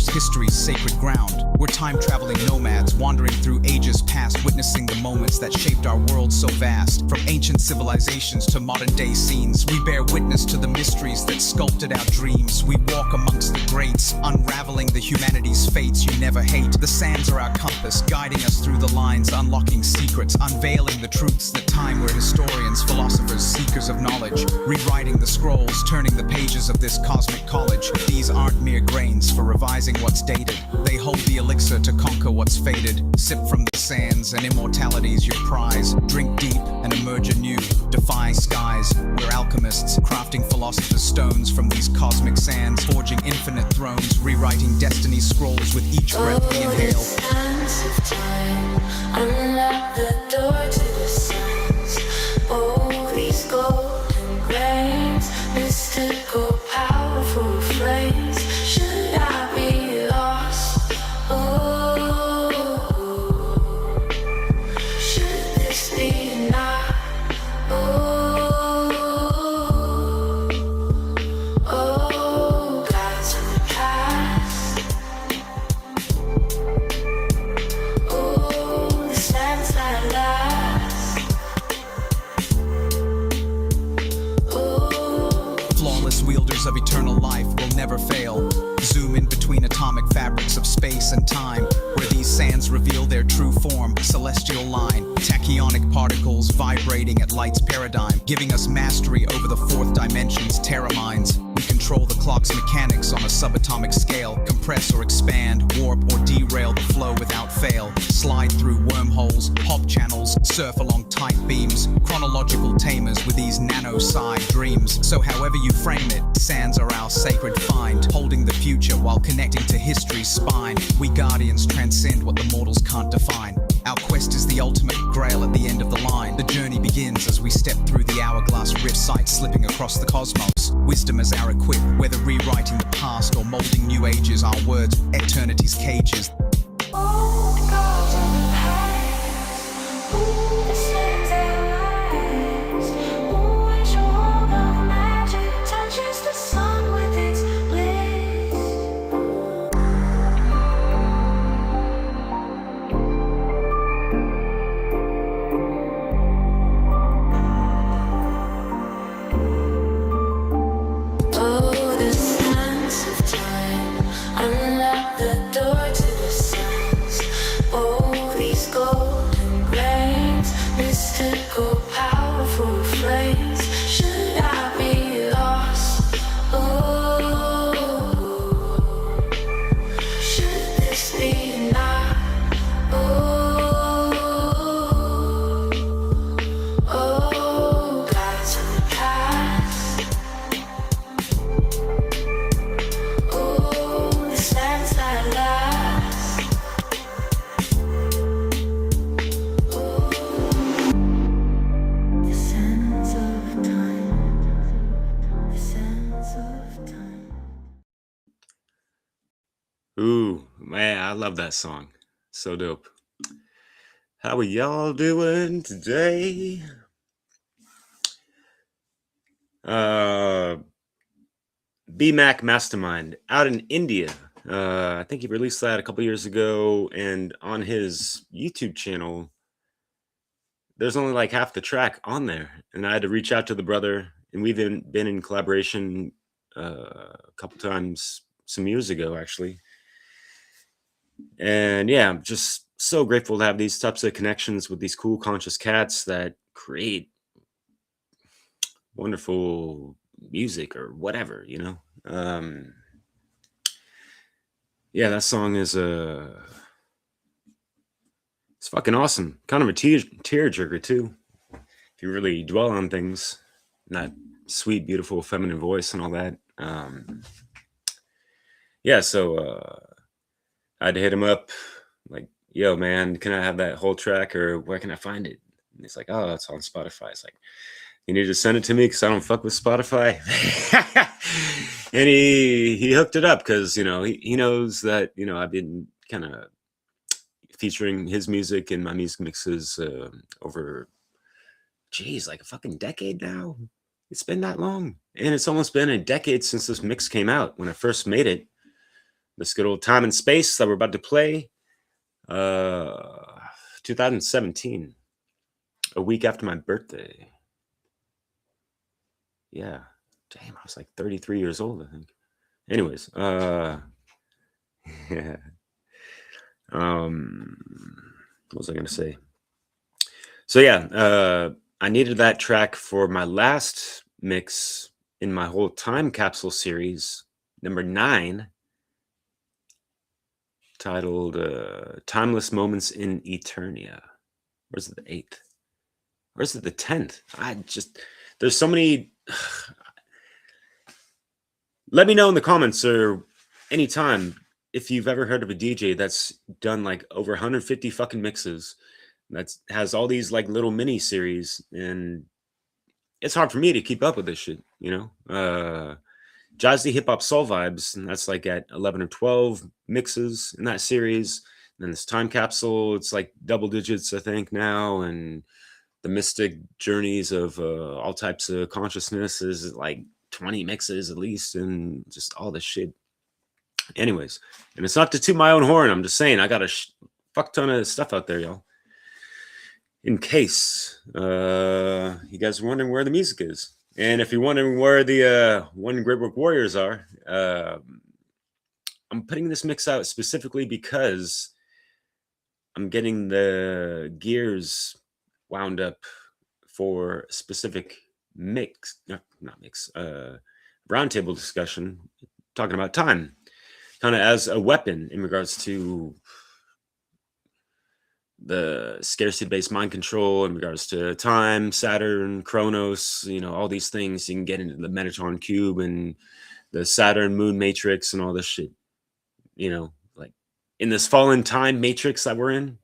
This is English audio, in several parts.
traverse history's sacred ground. We're time-traveling nomads, wandering through ages past, witnessing the moments that shaped our world so vast. From ancient civilizations to modern-day scenes, we bear witness to the mysteries that sculpted our dreams. We walk amongst the greats, unraveling the humanity's fates you never hate. The sands are our compass, guiding us through the lines, unlocking secrets, unveiling the truths that time we're historians, philosophers, seekers of knowledge, rewriting the scrolls, turning the pages of this cosmic college. These aren't mere grains for revising what's dated. They hold the elixir to conquer what's faded. Sip from the sands and immortality's your prize. Drink deep and emerge anew. Defy skies. We're alchemists, crafting philosopher's stones from these cosmic sands, forging infinite thrones, rewriting destiny's scrolls with each breath we inhale. Sands of time, unlock the door to the sands. Oh, these golden grains, mystical, powerful flames. Should I be lost? Oh, should this be not? Oh, gods in the past. Oh, the sands that last. Oh, Flawless wielders of eternal life will never fail. Zoom in between atomic fabrics of space and time, where these sands reveal their true form, celestial line, tachyonic particles vibrating at light's paradigm, giving us mastery over the fourth dimension's terra minds. We control the clock's mechanics on a subatomic scale, compress or expand, warp or derail the flow without fail, slide through wormholes, hop channels, surf along tight beams, chronological tamers with these nano-side dreams. So however you frame it, sands are our sacred find, holding the future while connecting to history's spine. We guardians transcend what the mortals can't define. Our quest is the ultimate grail at the end of the line. The journey begins as we step through the hourglass rift sight, slipping across the cosmos. Wisdom is our equip, whether rewriting the past or molding new ages. Our words, eternity's cages. oh, the gods in the past. Ooh, the sands that last. Ooh, each world of magic touches the sun with its bliss. Oh, the sands of time, unlock the door to the sands. Oh, these golden grains, mystical, powerful flames. Should I be lost? Oh, should this be not? Oh, gods in the past. Oh, the sands that last. Oh, the sands of time. The sands of time. Ooh, man, I love that song. So dope. How are y'all doing today? BMAC Mastermind out in India. I think he released that a couple years ago, and on his YouTube channel, there's only like half the track on there, and I had to reach out to the brother, and we've been in collaboration a couple times some years ago, actually. And yeah, I'm just so grateful to have these types of connections with these cool conscious cats that create wonderful music or whatever, you know. Yeah, that song is it's fucking awesome. Kind of a tearjerker too, if you really dwell on things. And that sweet, beautiful, feminine voice and all that. Yeah, so I had to hit him up, like, yo, man, can I have that whole track, or where can I find it? And he's like, oh, it's on Spotify. It's like, you need to send it to me because I don't fuck with Spotify. And he hooked it up because, you know, he knows that, you know, I've been kind of featuring his music in my music mixes over, geez, like a fucking decade now. It's been that long. And it's almost been a decade since this mix came out. When I first made it, this good old Time and Space that we're about to play. 2017, a week after my birthday. Yeah, damn, I was like 33 years old, I think. Anyways, yeah. What was I gonna say? So yeah, I needed that track for my last mix in my whole time capsule series, number 9, titled Timeless Moments in Eternia. Where's it, the 8th? Where's it, the 10th? There's so many. Let me know in the comments or anytime if you've ever heard of a DJ that's done like over 150 fucking mixes, that has all these like little mini series, and it's hard for me to keep up with this shit, you know? Jazzy Hip Hop Soul Vibes, and that's like at 11 or 12 mixes in that series. And then this time capsule, it's like double digits, I think, now. And the mystic journeys of all types of consciousness is like 20 mixes at least, and just all this shit. Anyways, and it's not to toot my own horn. I'm just saying I got a fuck ton of stuff out there, y'all. In case you guys are wondering where the music is. And if you're wondering where the One Great Work Warriors are, I'm putting this mix out specifically because I'm getting the gears wound up for a specific roundtable discussion, talking about time, kind of as a weapon in regards to the scarcity-based mind control, in regards to time, Saturn, Chronos, you know, all these things. You can get into the Metatron cube and the Saturn moon matrix and all this shit, you know, like in this fallen time matrix that we're in.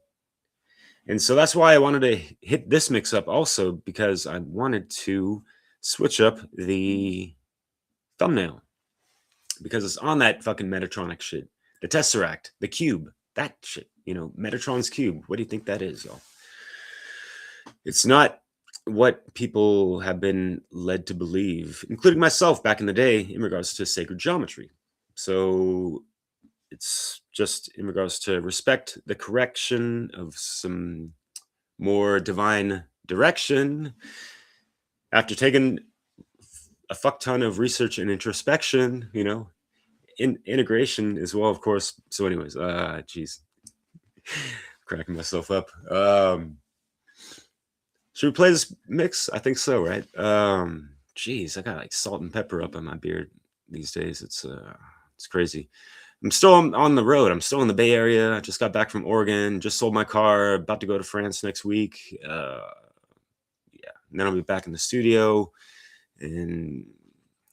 And so that's why I wanted to hit this mix up also, because I wanted to switch up the thumbnail, because it's on that fucking Metatronic shit, the Tesseract, the cube, that shit, you know, Metatron's cube. What do you think that is, y'all? It's not what people have been led to believe, including myself back in the day, in regards to sacred geometry. So it's just in regards to respect the correction of some more divine direction. After taking a fuck ton of research and introspection, you know, integration as well, of course. So anyways, geez, cracking myself up. Should we play this mix? I think so, right? Geez, I got like salt and pepper up on my beard these days. It's crazy. I'm still on the road. I'm still in the Bay Area. I just got back from Oregon. Just sold my car. About to go to France next week. Yeah, and then I'll be back in the studio and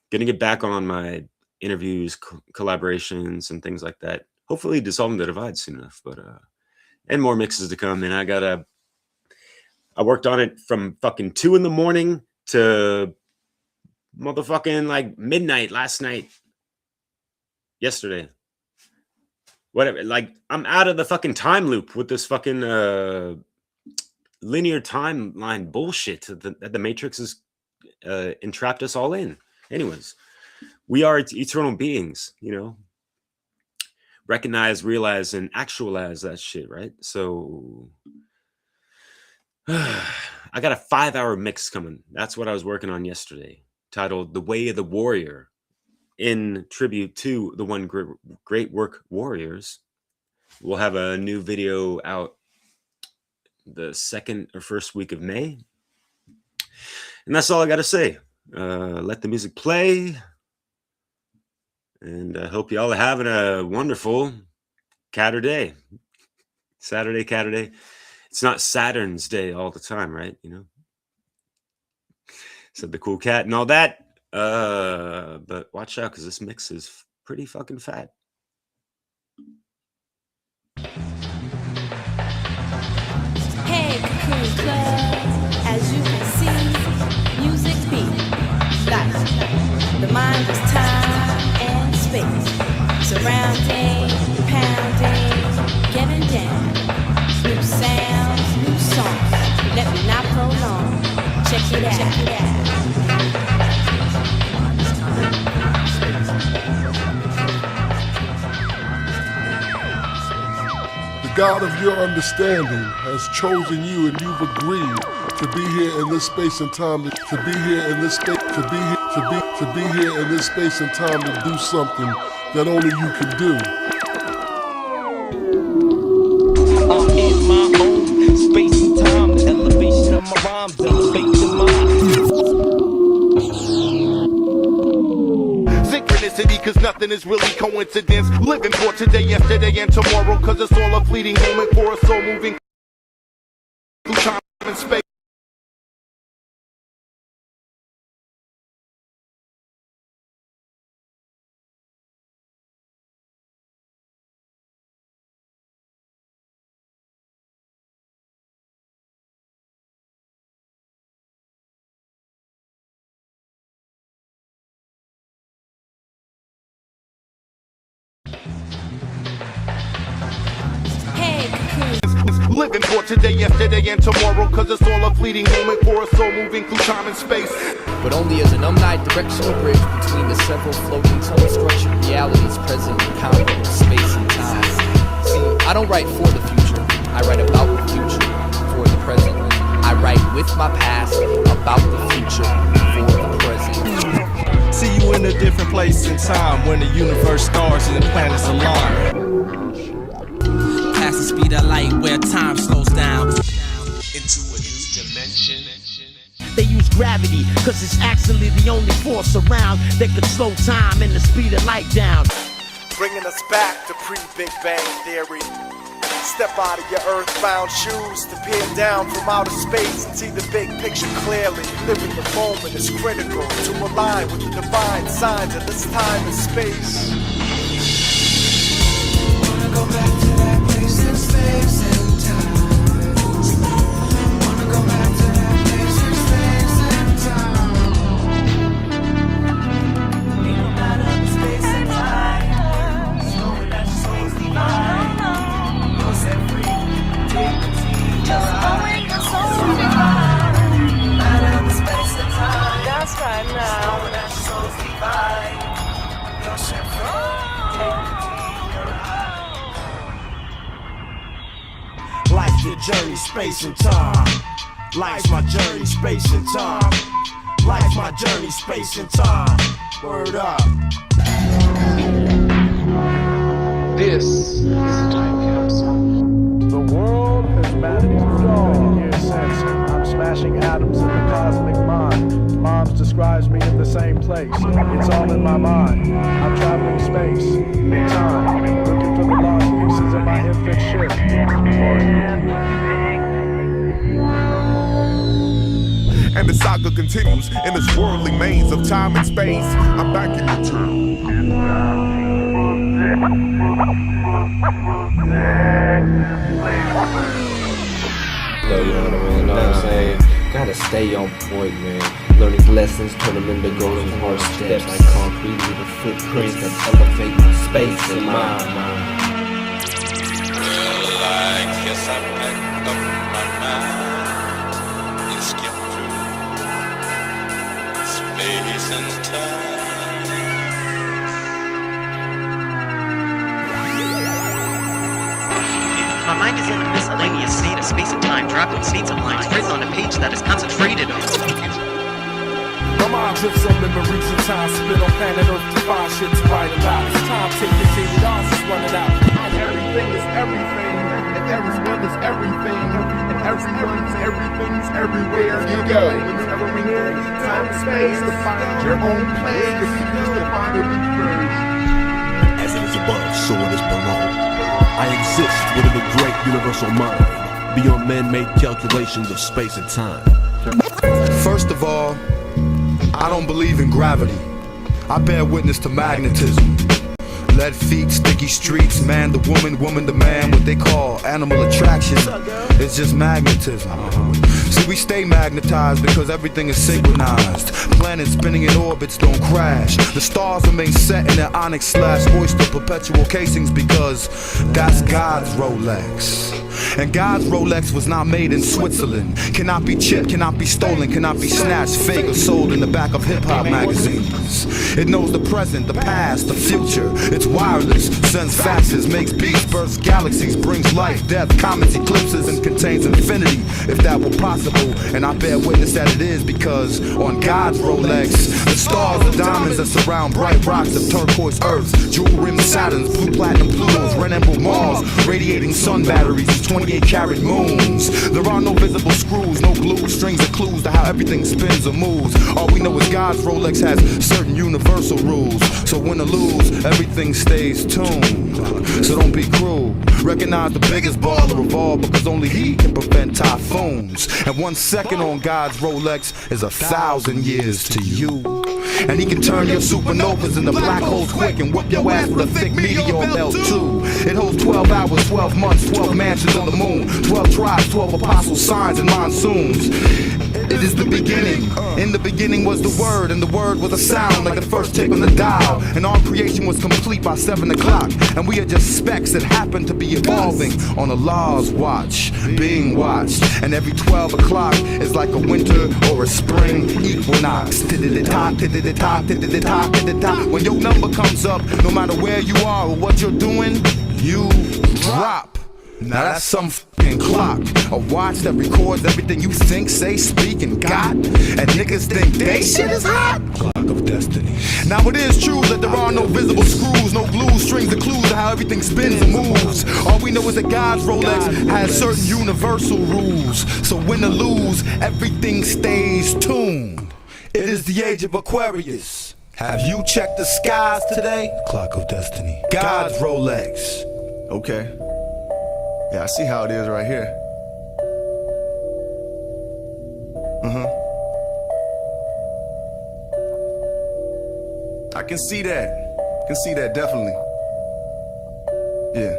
gonna get back on my interviews, collaborations, and things like that. Hopefully, dissolving the divide soon enough. But and more mixes to come. And I worked on it from fucking 2 a.m. to motherfucking like midnight last night. Yesterday. Whatever, like I'm out of the fucking time loop with this fucking linear timeline bullshit that the Matrix has entrapped us all in. Anyways, we are eternal beings, you know. Recognize, realize, and actualize that shit, right? So I got a 5-hour mix coming. That's what I was working on yesterday, titled "The Way of the Warrior," in tribute to the One Great Work Warriors. We'll have a new video out the 2nd or 1st week of May. And that's all I got to say. Let the music play. And I hope y'all are having a wonderful Catter Day. Saturday, Catter Day. It's not Saturn's Day all the time, right? You know? Said the cool cat and all that. But watch out, because this mix is pretty fucking fat. Hey, Cocoon Club, as you can see, music beat, life, the mind is time and space, surrounding, pounding, getting down, new sounds, new songs, let me not prolong, check it out, check it out. God of your understanding has chosen you and you've agreed to be here in this space and time, to be here in this space, to be here in this space and time to do something that only you can do. I'm in my own space and time. The elevation of my rhymes elevate the mind. Synchronicity, cause nothing is really coincidence. Living for today, yesterday, and tomorrow, cause it's all a fleeting moment for a soul moving through time and space. Living for today, yesterday, and tomorrow, cause it's all a fleeting moment for a soul moving through time and space. But only as an omnidirectional bridge between the several floating tone-structured realities present in congruent space and time. See, I don't write for the future, I write about the future for the present. I write with my past about the future for the present. See you in a different place in time when the universe stars and the planets align. Past the speed of light where time slows down into a new dimension. They use gravity, cause it's actually the only force around that could slow time and the speed of light down. Bringing us back to pre-Big Bang Theory. Step out of your earthbound shoes to peer down from outer space and see the big picture clearly. Living the moment is critical to align with the divine signs of this time and space. Wanna go back to that place in space and time. Wanna go back to that place in space and time. No matter the space and time, just knowing that your soul's divine. You're set free, dignity, just knowing your soul's divine. No matter the space and time, that's right now. Just knowing that your soul's divine. You're set free, dignity. Life's your journey, space and time. Life's my journey, space and time. Life's my journey, space and time. Word up. This is a time capsule. The world has vanities for 20 years since. I'm smashing atoms in the cosmic mind. Moms describes me in the same place. It's all in my mind. I'm traveling space, in time, looking for the lost pieces of my infant ship. And the saga continues in the swirling maze of time and space. I'm back in the town. You know what I'm saying? Gotta stay on point, man. Learning lessons, turn them into golden hard steps. Like concrete with the footprints that elevate my space and mind. Well, I guess I packed up my mind and skipped through space and time. My mind is in a miscellaneous state of space and time, dropping states of lines written on a page that is concentrated on. My mind drifts on memories of time spent on planet Earth to find shit to write about. It's time taking faded odds is running out. Everything is everything, and everyone is everything, and everyone's everything's everywhere you go. It's everywhere, time and space to find your own place, to find a new version. As it is above, so it is below. I exist within the great universal mind, beyond man-made calculations of space and time. First of all, I don't believe in gravity. I bear witness to magnetism. Lead feet, sticky streets, man to woman, woman to man. What they call animal attraction is just magnetism. See, we stay magnetized because everything is synchronized. Planets spinning in orbits don't crash. The stars remain set in their onyx/oyster perpetual casings because that's God's Rolex. And God's Rolex was not made in Switzerland. Cannot be chipped, cannot be stolen, cannot be snatched, fake or sold in the back of hip-hop magazines. It knows the present, the past, the future. It's wireless, sends faxes, makes beats, bursts galaxies, brings life, death, comets, eclipses, and contains infinity, if that were possible. And I bear witness that it is, because on God's Rolex, the stars, the diamonds that surround bright rocks of turquoise earths, jewel-rimmed Saturns, blue platinum Plutos, red emerald Mars, radiating sun batteries, 28-karat moons. There are no visible screws, no glue, strings or clues to how everything spins or moves. All we know is God's Rolex has certain universal rules. So win or lose, everything stays tuned. So don't be cruel. Recognize the biggest baller of all, because only he can prevent typhoons. And 1 second on God's Rolex is 1,000 years to you. And he can turn your supernovas into black holes quick and whip your ass with a thick meteor belt too. It holds 12 hours, 12 months, 12 mansions on the moon, 12 tribes, 12 apostles, signs and monsoons. It is the beginning. In the beginning was the word, and the word was a sound like the first tick on the dial. And all creation was complete by 7 o'clock. And we are just specks that happen to be evolving on a law's watch, being watched. And every 12 o'clock is like a winter or a spring equinox. When your number comes up, no matter where you are or what you're doing, you drop. Now that's some f***ing clock, a watch that records everything you think, say, speak, and got. And niggas think they shit is hot. Clock of destiny. Now it is true that there are no visible screws, no glue, strings, or clues to how everything spins and moves. All we know is that God's Rolex has certain universal rules. So win or lose, everything stays tuned. It is the age of Aquarius. Have you checked the skies today? Clock of destiny. God's Rolex. Okay. Yeah, I see how it is right here. I can see that. Definitely. Yeah.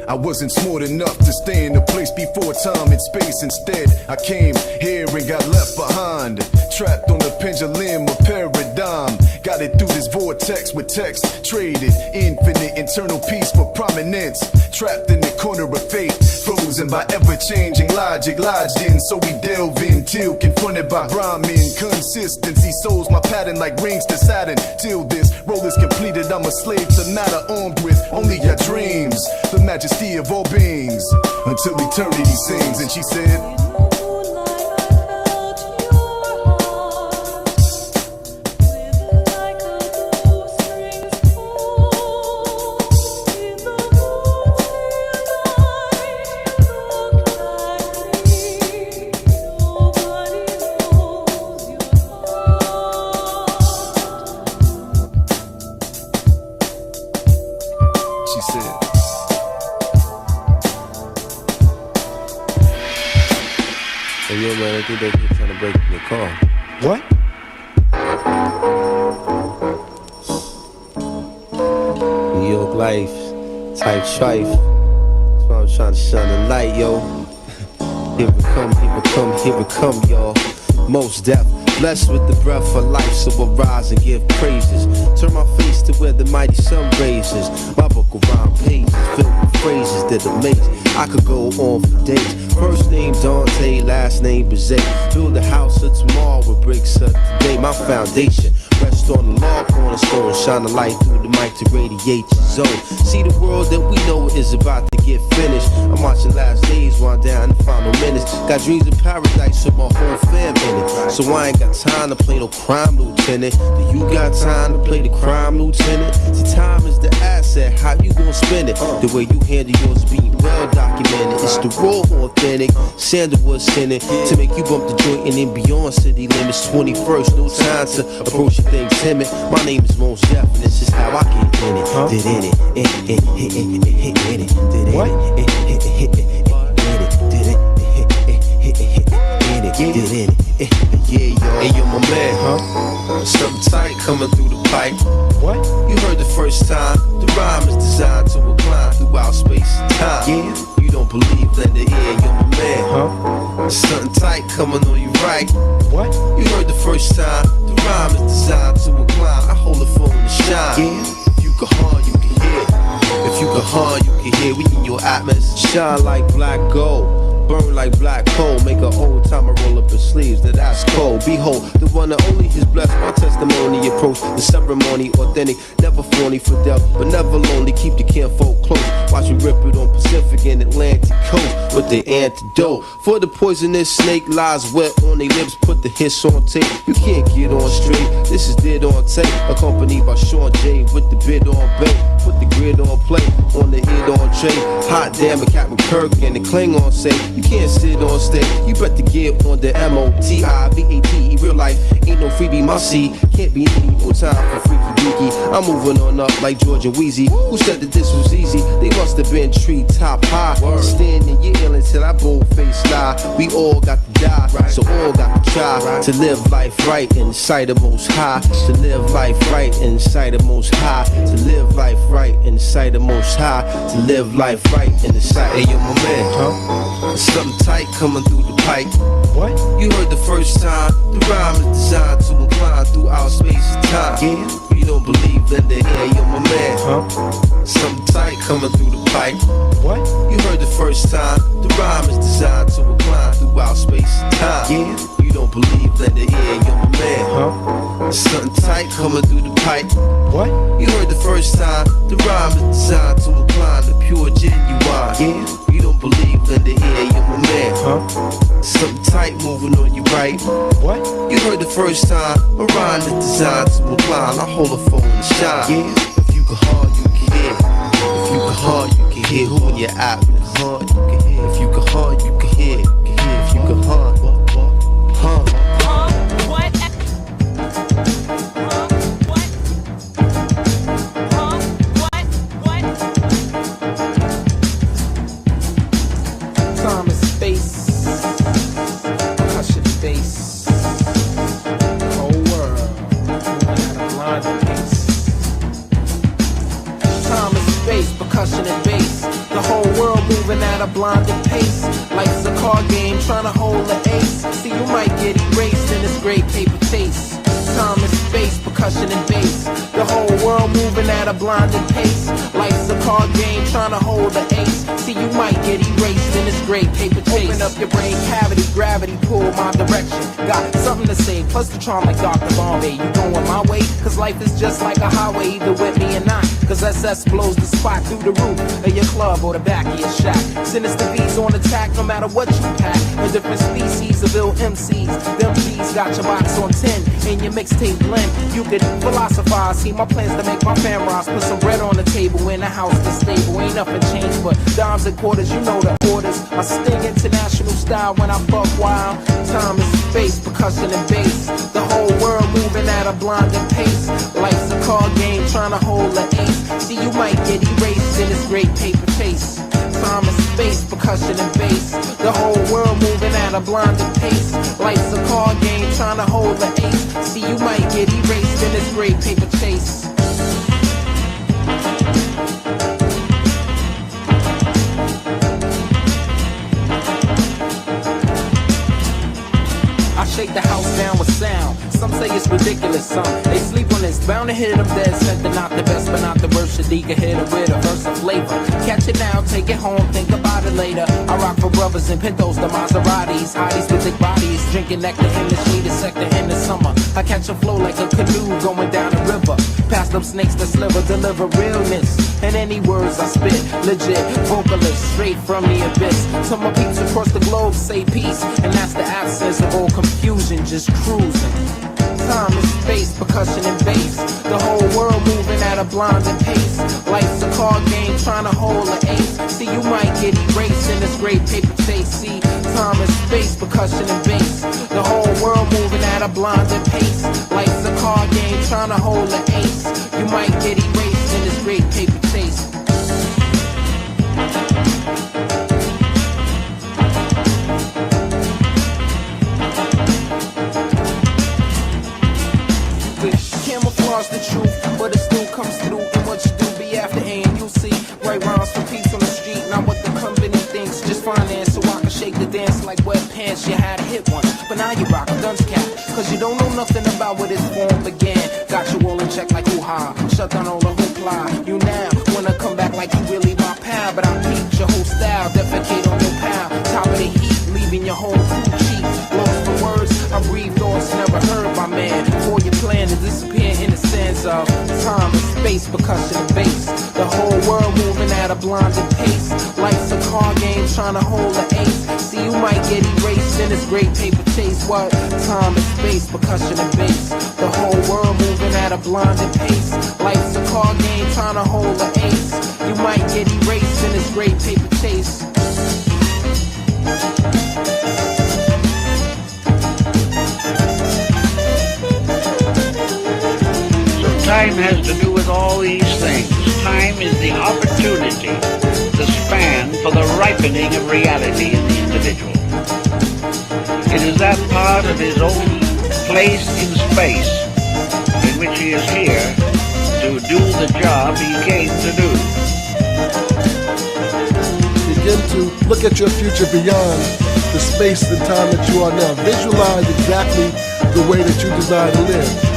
I wasn't smart enough to stay in a place before time and space. Instead, I came here and got left behind, trapped on the pendulum of paradigm. Got it through this vortex with text, traded infinite internal peace for prominence. Trapped in the corner of fate, frozen by ever-changing logic, lodged in. So we delve in till confronted by Brahmin consistency. Souls my pattern like rings to Saturn. Till this role is completed, I'm a slave to matter, armed with only your dreams. The majesty of all beings, until eternity sings. And she said, I think they're trying to break the car. What? New York life, type strife. That's why I'm trying to shine the light, yo. Here we come, y'all. Most deaf, blessed with the breath of life, so I rise and give praises. Turn my face to where the mighty sun raises. My book of rhyme pages filled with phrases that amaze. I could go on for days. First name Dante, last name Bizet. Build a house of tomorrow with bricks of today. My foundation rest on the law cornerstone. Shine the light through the mic to radiate your zone. See the world that we know is about to get finished. I'm watching last days wind down the final minutes. Got dreams of paradise with my whole fam in it. So I ain't got time to play no crime lieutenant. Do you got time to play the crime lieutenant? See, time is the asset, how you gon' spend it? The way you handle yours being well documented. It's the raw, authentic, sandalwood scented to make you bump the joint and then beyond city limits. 21st, no time to approach your things timid. My name is Most Def and this is how I get in it. Did in it, in it, did it, what? Did it, yeah, yo. Hey, yo, my man, something tight coming through the pipe. What? You heard the first time. The rhyme is designed to recline throughout space and time. Yeah. You don't believe, lend the ear, yo, my man. Something tight coming on you right. What? You heard the first time. The rhyme is designed to recline. I hold the phone to shine. Yeah. If you can harm, you can hear. If you can harm, you can hear. here, we in your atmosphere. Shine like black gold, burn like black coal. Make an old timer roll up his sleeves, that's cold. Behold, the one and only is blessed. My testimony approach the ceremony authentic, never phony, fidel, but never lonely. Keep the kinfolk close. Watch me rip it on Pacific and Atlantic coast with the antidote for the poisonous snake. Lies wet on their lips, put the hiss on tape. You can't get on straight. This is dead on tape, accompanied by Sean J with the bid on bait. Put the grid on play, on the hit on tray. Hot damn it, Captain Kirk and the Klingon say you can't sit on stage. You better get on the MOTIVATE. Real life ain't no freebie, my seed can't be needy. No time for freaky deaky. I'm moving on up like George and Wheezy. Who said that this was easy? They must have been tree top high. Standing yell until I bold face lie. We all got to die, so all got to try to live life right in the sight of Most High. To live life right in the sight of Most High. To live life right in the sight of Most High. To live life right in the sight. Hey yo, my man, huh? Something tight coming through the pipe. What? You heard the first time. The rhyme is designed to incline throughout space and time. Yeah. You don't believe that the air, you're my man, huh? Something tight coming through the pipe. What? You heard the first time. The rhyme is designed to incline throughout space and time. Yeah. You don't believe that the air, you're my man, huh? Something tight coming through the pipe. What? You heard the first time. The rhyme is designed to incline the pure genuine. Yeah. You don't believe that the air, you're my man, huh? Something tight moving on your right. What? You heard the first time. A rhyme is designed to incline. I hold a phone and shine. Yeah. If you can hard, you can hear. If you can hard, you can hear. Who in your app? Hard, you can hear. If you can hard, you can hear. If you can hard, huh? Time and space, percussion bass, the whole world moving at a blinding pace. Time and space, percussion and bass, the whole world moving at a blinding pace. Life's a card game, trying to hold the ace. See, you might get erased in this great paper chase. Time and space, percussion and bass, the whole world moving at a blinding pace. Life's a card game, trying to hold the ace. See, you might get erased in this great paper chase. Open up your brain cavity, gravity pull my direction. Got something to say, plus the charm like Dr. Bombay. You going my way? Cause life is just like a highway, either with me or not. Cause SS blows the spot through the roof of your club or the back of your shack. Sinister V's on attack no matter what you pack. A different species of ill MCs. Them G's got your box on 10 in your mixtape blend. You could philosophize, see my plans to make my fam rise. Put some bread on the table in a house that's stable. Ain't nothing changed but dimes and quarters, you know the orders. I sting international style when I buck wild. Time and space, percussion and bass, the whole world moving at a blinding pace. Life's a card game, trying to hold the ace. See, you might get erased in this great paper chase. Time and space, percussion and bass, the whole world moving at a blinding pace. Life's a card game, trying to hold the ace. See, you might get erased in this great paper chase. I shake the house down with sound. Some say it's ridiculous, some they sleep on this. Bound to hit them dead set. They're not the best, but not the worst. Shadika hit it with a verse of flavor. Catch it now, take it home, think about it later. I rock for brothers in Pintos, the Maseratis, hotties with thick bodies, drinking nectar in the sweetest sector in the summer. I catch a flow like a canoe going down a river. Past them snakes that sliver, deliver realness. And any words I spit, legit, vocalist, straight from the abyss. To my peeps across the globe, say peace. And that's the absence of all confusion, just cruising. Time and space, percussion and bass, the whole world moving at a blinding pace. Life's a card game, trying to hold an ace. See, you might get erased in this great paper chase. See, time and space, percussion and bass, the whole world moving at a blinding pace. Life's a card game, trying to hold an ace. You might get erased in this great paper chase. Camouflage the truth, but it still comes through. And what you do be after, and you'll see. Right rhymes for peace on the street, not what the company thinks. Just finance so I can shake the dance like wet pants. You had a hit once, but now you rock a dunce cap. Cause you don't know nothing about where this form began. Got you all in check like hoo-ha, shut down all the hoopla. You now wanna come back like you really my pal, but I'm percussion and bass. The whole world moving at a blinded pace. Life's a car game trying to hold an ace. See, you might get erased in this great paper chase. What? Time and space, percussion and bass. The whole world moving at a blinded pace. Life's a car game trying to hold an ace. You might get erased in this great paper chase. Time has to do with all these things. Time is the opportunity, the span for the ripening of reality in the individual. It is that part of his own place in space in which he is here to do the job he came to do. Begin to look at your future beyond the space and time that you are now. Visualize exactly the way that you desire to live.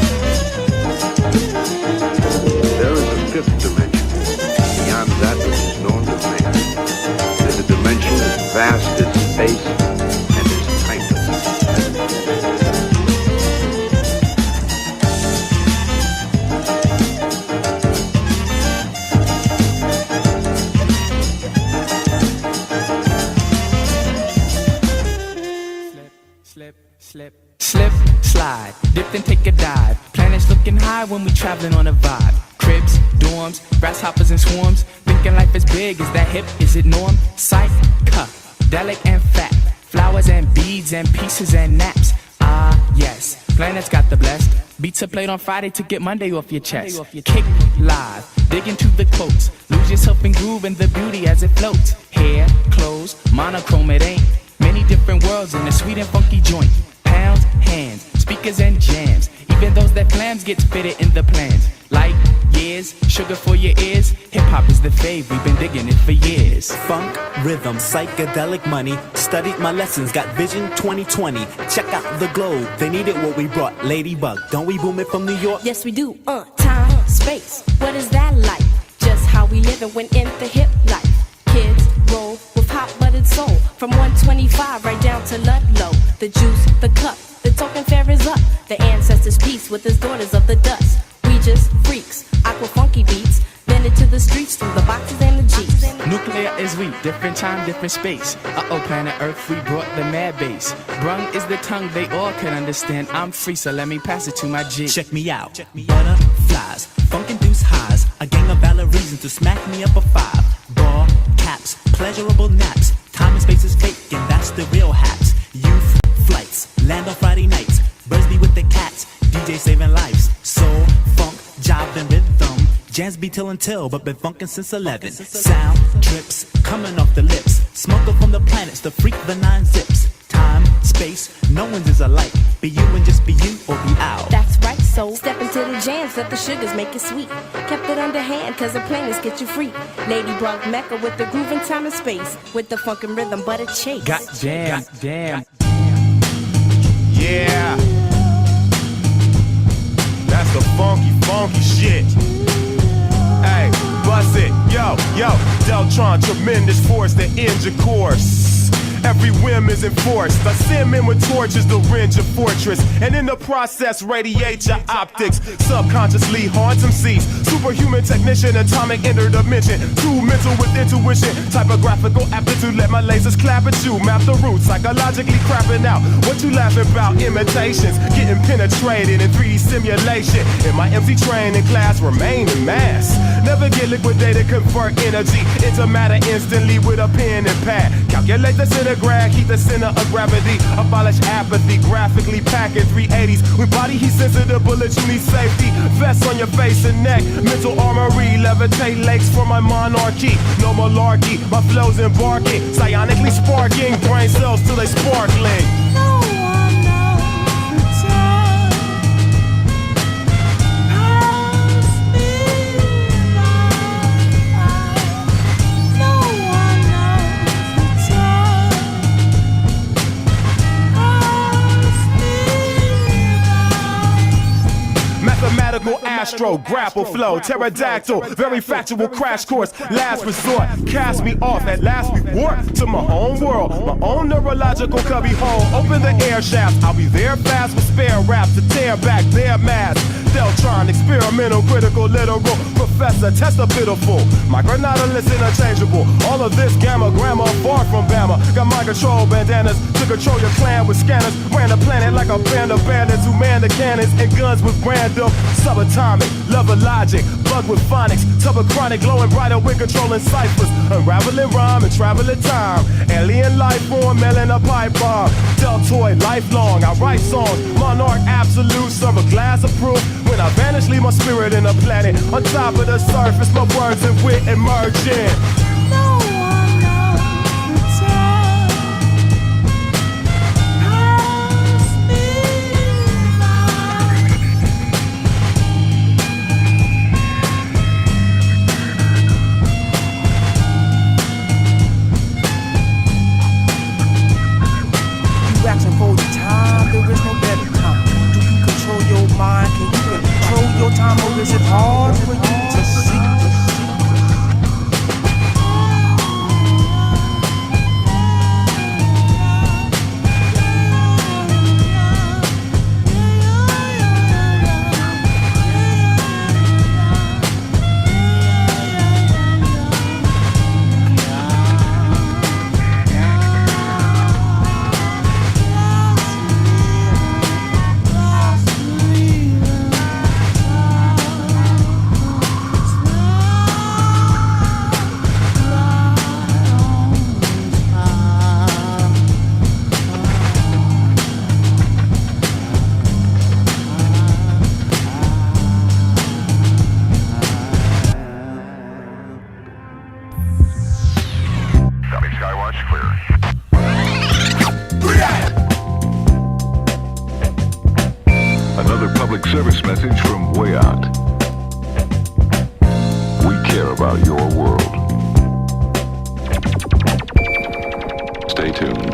There is a fifth dimension, beyond that which is known to man. It is a dimension as vast as space and as timeless. Slip, slide, dip and take a dive. Planets looking high when we traveling on a vibe. Cribs, dorms, grasshoppers and swarms. Thinking life is big, is that hip, is it norm? Psychedelic and fat. Flowers and beads and pieces and naps. Ah, yes, planets got the blessed. Beats are played on Friday to get Monday off your chest. Kick live, dig into the quotes. Lose yourself in groove and the beauty as it floats. Hair, clothes, monochrome it ain't. Many different worlds in a sweet and funky joint. Pounds, hands, speakers and jams. Even those that flams get fitted in the plans. Like years, sugar for your ears. Hip-hop is the fave, we've been digging it for years. Funk, rhythm, psychedelic money. Studied my lessons, got vision 2020. Check out the globe, they needed what we brought. Ladybug, don't we boom it from New York? Yes, we do. Time, space, what is that like? Just how we live and went in the hip life. Kids roll with hot-buttered soul. From 125 right down to Ludlow. The juice, the cup, the token fair is up. The ancestors' peace with his daughters of the dust. We just freaks, aqua funky beats. Then into the streets through the boxes and the jeeps. Nuclear is we, different time, different space. Uh-oh, planet Earth, we brought the mad bass. Brung is the tongue they all can understand. I'm free, so let me pass it to my G. Check me out. Butterflies, funk-induced highs. A gang of valid reasons to smack me up a 5. Ball caps, pleasurable naps. Time and space is fake, and that's the real haps. Youth flights, land on Friday nights. Birds be with the cats, DJ saving lives. Soul, funk, jive and rhythm. Jazz be till until, but been funkin' since 11. Sound trips, coming off the lips. Smoker from the planets, the freak, the 9 zips. Time, space, no one's is alike. Be you and just be you, or be out. That's right, so step into the jams, let the sugars make it sweet. Kept it underhand, cause the planets get you free. Ladybug Mecca with the groove and time and space. With the funk and rhythm, but it chase. Got jam, damn. Yeah. That's the funky, funky shit. Hey, bust it, yo, Deltron, tremendous force that ends your course. Every whim is enforced. I send men with torches to rend your fortress, and in the process radiate your optics. Subconsciously haunts MCs. Superhuman technician, atomic interdimension. Too mental with intuition. Typographical aptitude, let my lasers clap at you. Map the roots, psychologically crapping out. What you laughing about? Imitations, getting penetrated in 3D simulation. In my MC training class, remain in mass. Never get liquidated, convert energy into matter instantly with a pen and pad. Calculate the centigrade, keep the center of gravity. Abolish apathy, graphically packing 380s. With body heat sensitive bullets, you need safety. Vest on your face and neck, mental armory. Levitate lakes for my monarchy. No malarkey, my flow's embarking. Psionically sparking, brain cells till they sparkling. Mathematical astro, grapple flow, pterodactyl, very factual crash course, last resort, cast me off at last resort to my own world, my own neurological cubby hole, open the air shaft, I'll be there fast with spare raps to tear back their masks. Deltron, experimental, critical, literal professor, test a pitiful. My Granada list interchangeable. All of this gamma, grammar, far from Bama. Got my control bandanas to control your clan with scanners. Ran the planet like a band of bandits who man the cannons and guns with random subatomic, love of logic, bug with phonics, subachronic, glowing brighter with controlling ciphers, unraveling rhyme and traveling time. Alien life form, mailing a pipe bomb. Deltoid, lifelong, I write songs. Monarch absolute, serve a glass of proof. When I vanish, leave my spirit in a planet. On top of the surface, my words and wit emerging. Asking for the time, there is no better time. Do you control your mind? Can you control your time, or is it hard for you to see? Another public service message from way out. We care about your world. Stay tuned.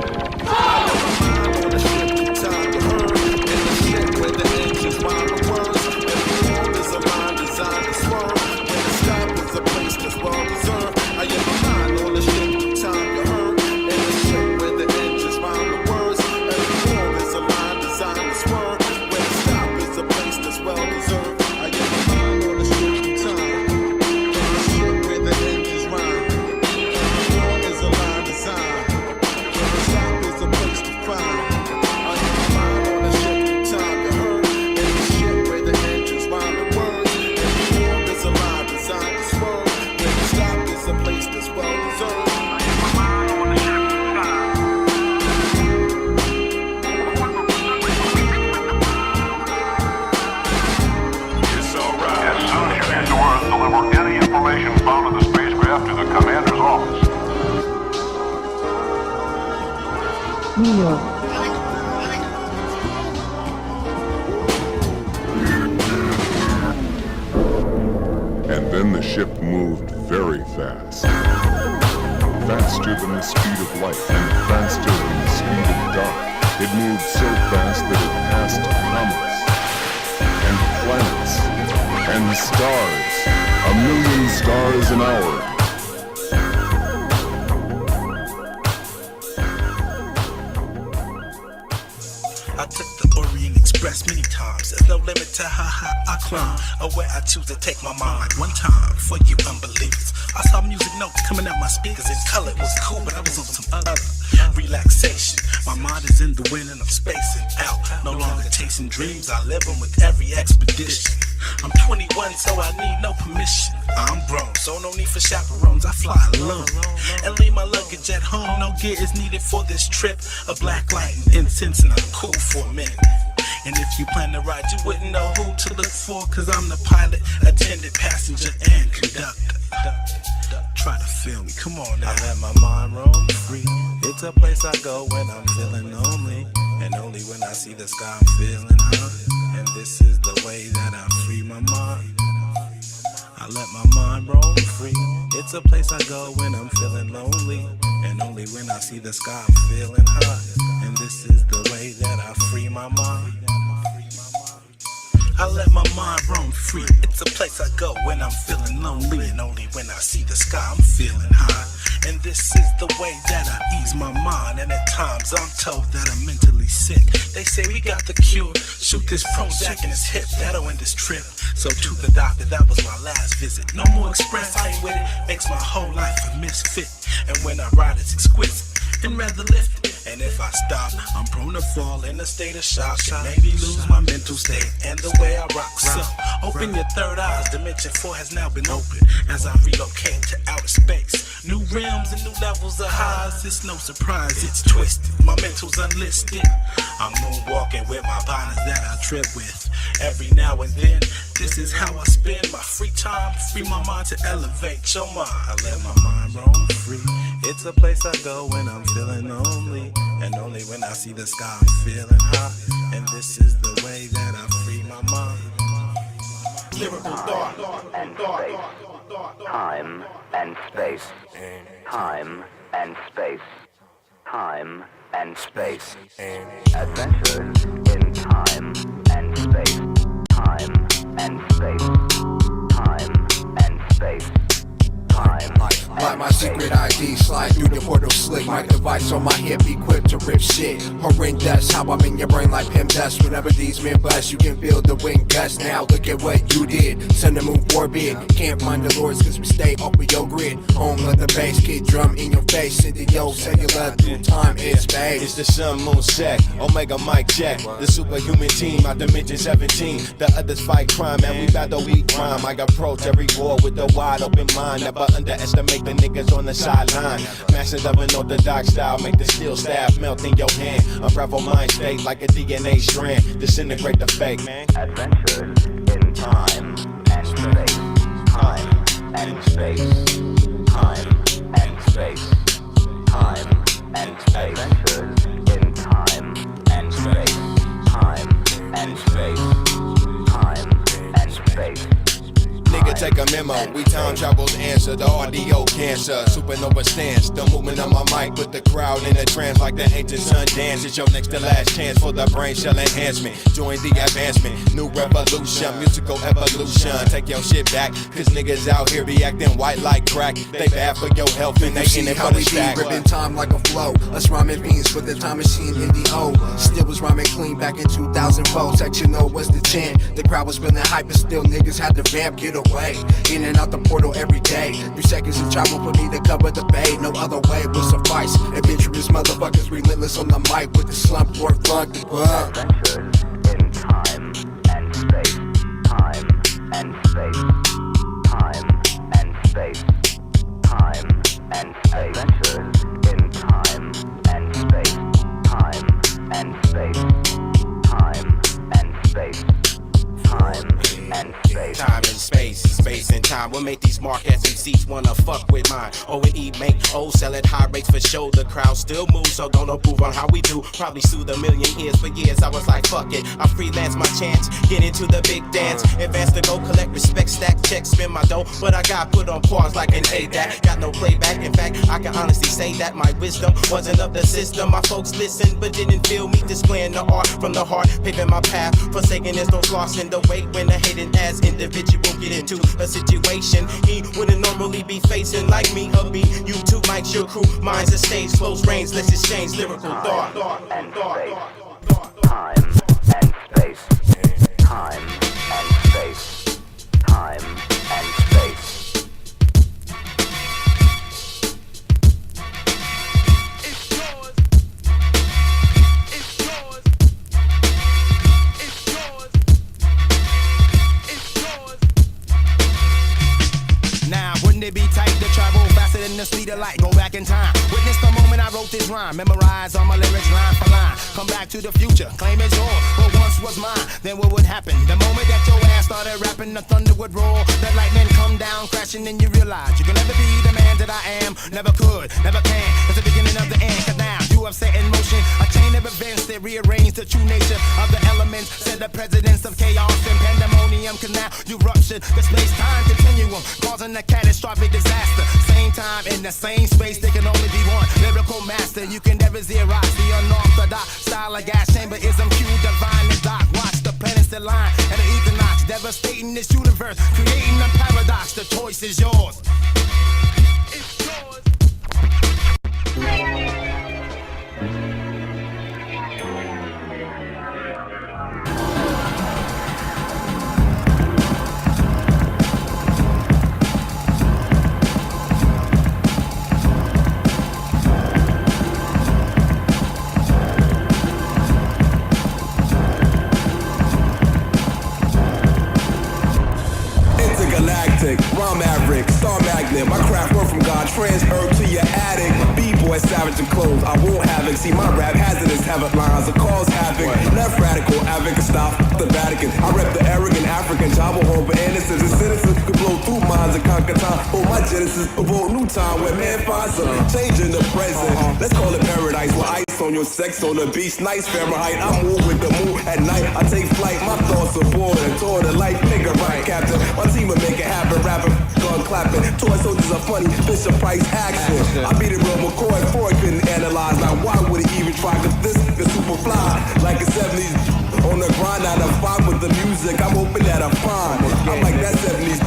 And then the ship moved very fast. Faster than the speed of light and faster than the speed of dark. It moved so fast that it passed comets and planets and stars. 1,000,000 stars an hour. I took the Orient Express many times. There's no limit to how high I climb or where I choose to take my mind. One time, for you unbelievers, I saw music notes coming out my speakers in color. It was cool, but I was on some other relaxation. My mind is in the wind and I'm spacing out. No longer chasing dreams, I live them with every expedition. I'm 21, so I need no permission. I'm grown, so no need for chaperones. I fly alone and leave my luggage at home. No gear is needed for this trip. A black light and incense, and I'm cool for a minute. And if you plan to ride, you wouldn't know who to look for, cause I'm the pilot, attendant, passenger, and conductor. Try to feel me, come on now. I let my mind roam free. It's a place I go when I'm feeling lonely, and only when I see the sky I'm feeling high. And this is the way that I free my mind. I let my mind roam free. It's a place I go when I'm feeling lonely, and only when I see the sky I'm feeling high. And this is the way that I free my mind. I let my mind roam free. It's a place I go when I'm feeling lonely, and only when I see the sky I'm feeling high. And this is the way that I ease my mind. And at times I'm told that I'm mentally sick. They say we got the cure. Shoot this Prozac in his hip, that'll end this trip. So to the doctor, that was my last visit. No more express, I ain't with it. Makes my whole life a misfit. And when I ride, it's exquisite and rather lift. And if I stop, I'm prone to fall in a state of shock and maybe lose my mental state and the way I rock. So open your third eyes, Dimension 4 has now been opened as I relocate to outer space. New realms and new levels of highs, it's no surprise, it's twisted. My mental's unlisted. I'm moonwalking with my partners that I trip with. Every now and then, this is how I spend my free time. Free my mind to elevate your mind. I let my mind roam free. It's a place I go when I'm feeling lonely, and only when I see the sky I'm feeling high. And this is the way that I free my mind. Lyrical thought and space. Time and space. Time and space. Time and space. Adventures in time and space. Time and space. Time and space. Like my secret ID, slide through the portal slick. My device on my hip, equipped to rip shit. Horrendous, how I'm in your brain like Pim dust. Whenever these men bust, you can feel the wind gust. Now look at what you did, send the move orbit. Can't find the lords cause we stay off of your grid. Home of the bass, kid drum in your face. Send the yo cellular through time and space. It's the sun, moon, sec, Omega mic check. The superhuman team, out Dimension 17. The others fight crime, and we battle, we crime. I approach every war with a wide open mind. Never underestimate the niggas on the sideline. Masters of an orthodox style, make the steel staff melt in your hand. Unravel mind state like a DNA strand. Disintegrate the fake, man. Adventures in time and space. Time and space. Time and space. Time and space. Adventures in time and space. Time and space. Time and space. Nigga, take a memo. We time travels answer the audio cancer. Supernova stance. The movement of my mic put the crowd in a trance like the ancient sun dance. It's your next to last chance for the brain shell enhancement. Join the advancement. New revolution. Musical evolution. Take your shit back. Cause niggas out here be acting white like crack. They bad for your health and they in it for the stack. Ripping time like a flow. Us rhyming fiends for the time machine in the O. Still was rhyming clean back in 2004. Section O was the chant. The crowd was spinning hype, but still niggas had to vamp, get away. In and out the portal every day. 3 seconds of travel for me to cover the bay. No other way will suffice. Adventurous motherfuckers relentless on the mic with the slump or funk. Adventures in time and space. Time and space. Time and space. Time and space. Adventures in time and space. Time and space. Time and space. Time and space. Time and space, space and time will make these mark ass MCs wanna fuck with mine. O&E make O sell at high rates for show. The crowd still moves, so don't approve on how we do. Probably soothe a million ears for years. I was like, fuck it, I freelance my chance. Get into the big dance. Advance to go collect respect, stack checks, spend my dough. But I got put on pause like an ADAT. Got no playback. In fact, I can honestly say that my wisdom wasn't of the system. My folks listened but didn't feel me. Displaying the art from the heart, paving my path. Forsaken is those lost in the way when the hating as individual get into a situation he wouldn't normally be facing. Like me, hubby, you two mics, your crew, mine's a stage, close range, let's exchange lyrical thought. And space. Time and space. Time and space. Time and space. It be tight to travel faster than the speed of light. Go back in time. Witness the moment I wrote this rhyme. Memorize all my lyrics line for line. Come back to the future. Claim it's yours. What once was mine. Then what would happen? The moment that your ass started rapping, the thunder would roar. The lightning come down crashing and you realize you can never be the man that I am. Never could, never can. It's the beginning of the end. Cause now you have set in motion a chain of events that rearrange the true nature of the elements. Said the presidents of chaos and pandemonium. Cause now you ruptured the space-time continuum, causing a catastrophic disaster. Same time in the same space, there can only be one lyrical master. You can never Xerox the unorthodox style of gas chamberism. Q divine and doc. Watch the planets that line and the equinox, devastating this universe, creating a paradox. The choice is yours. It's yours. trans herb to your attic. B-boy, savage and clothes, I won't havoc. See my rap hazardous, habit lines that cause havoc. Left radical, advocate style, the Vatican. I rep the arrogant African, Java home for innocence. And citizens could blow through minds and conquer time. Oh, my genesis, evoke new time where man finds a change in the present. Let's call it paradise with ice on your sex on the beach. Nice Fahrenheit, I move with the moon at night. I take flight, my thoughts are bored and toward the light. Nigga, right, Captain. My team will make it happen, rapping, gun clapping. Toy soldiers are funny, Bishop Price action. I beat it real McCoy, Ford couldn't analyze. Now why would he even try? Cause this is super fly. Like the 70s, on the grind, 9 to 5 with the music. I'm hoping that I find. I'm like that 70s.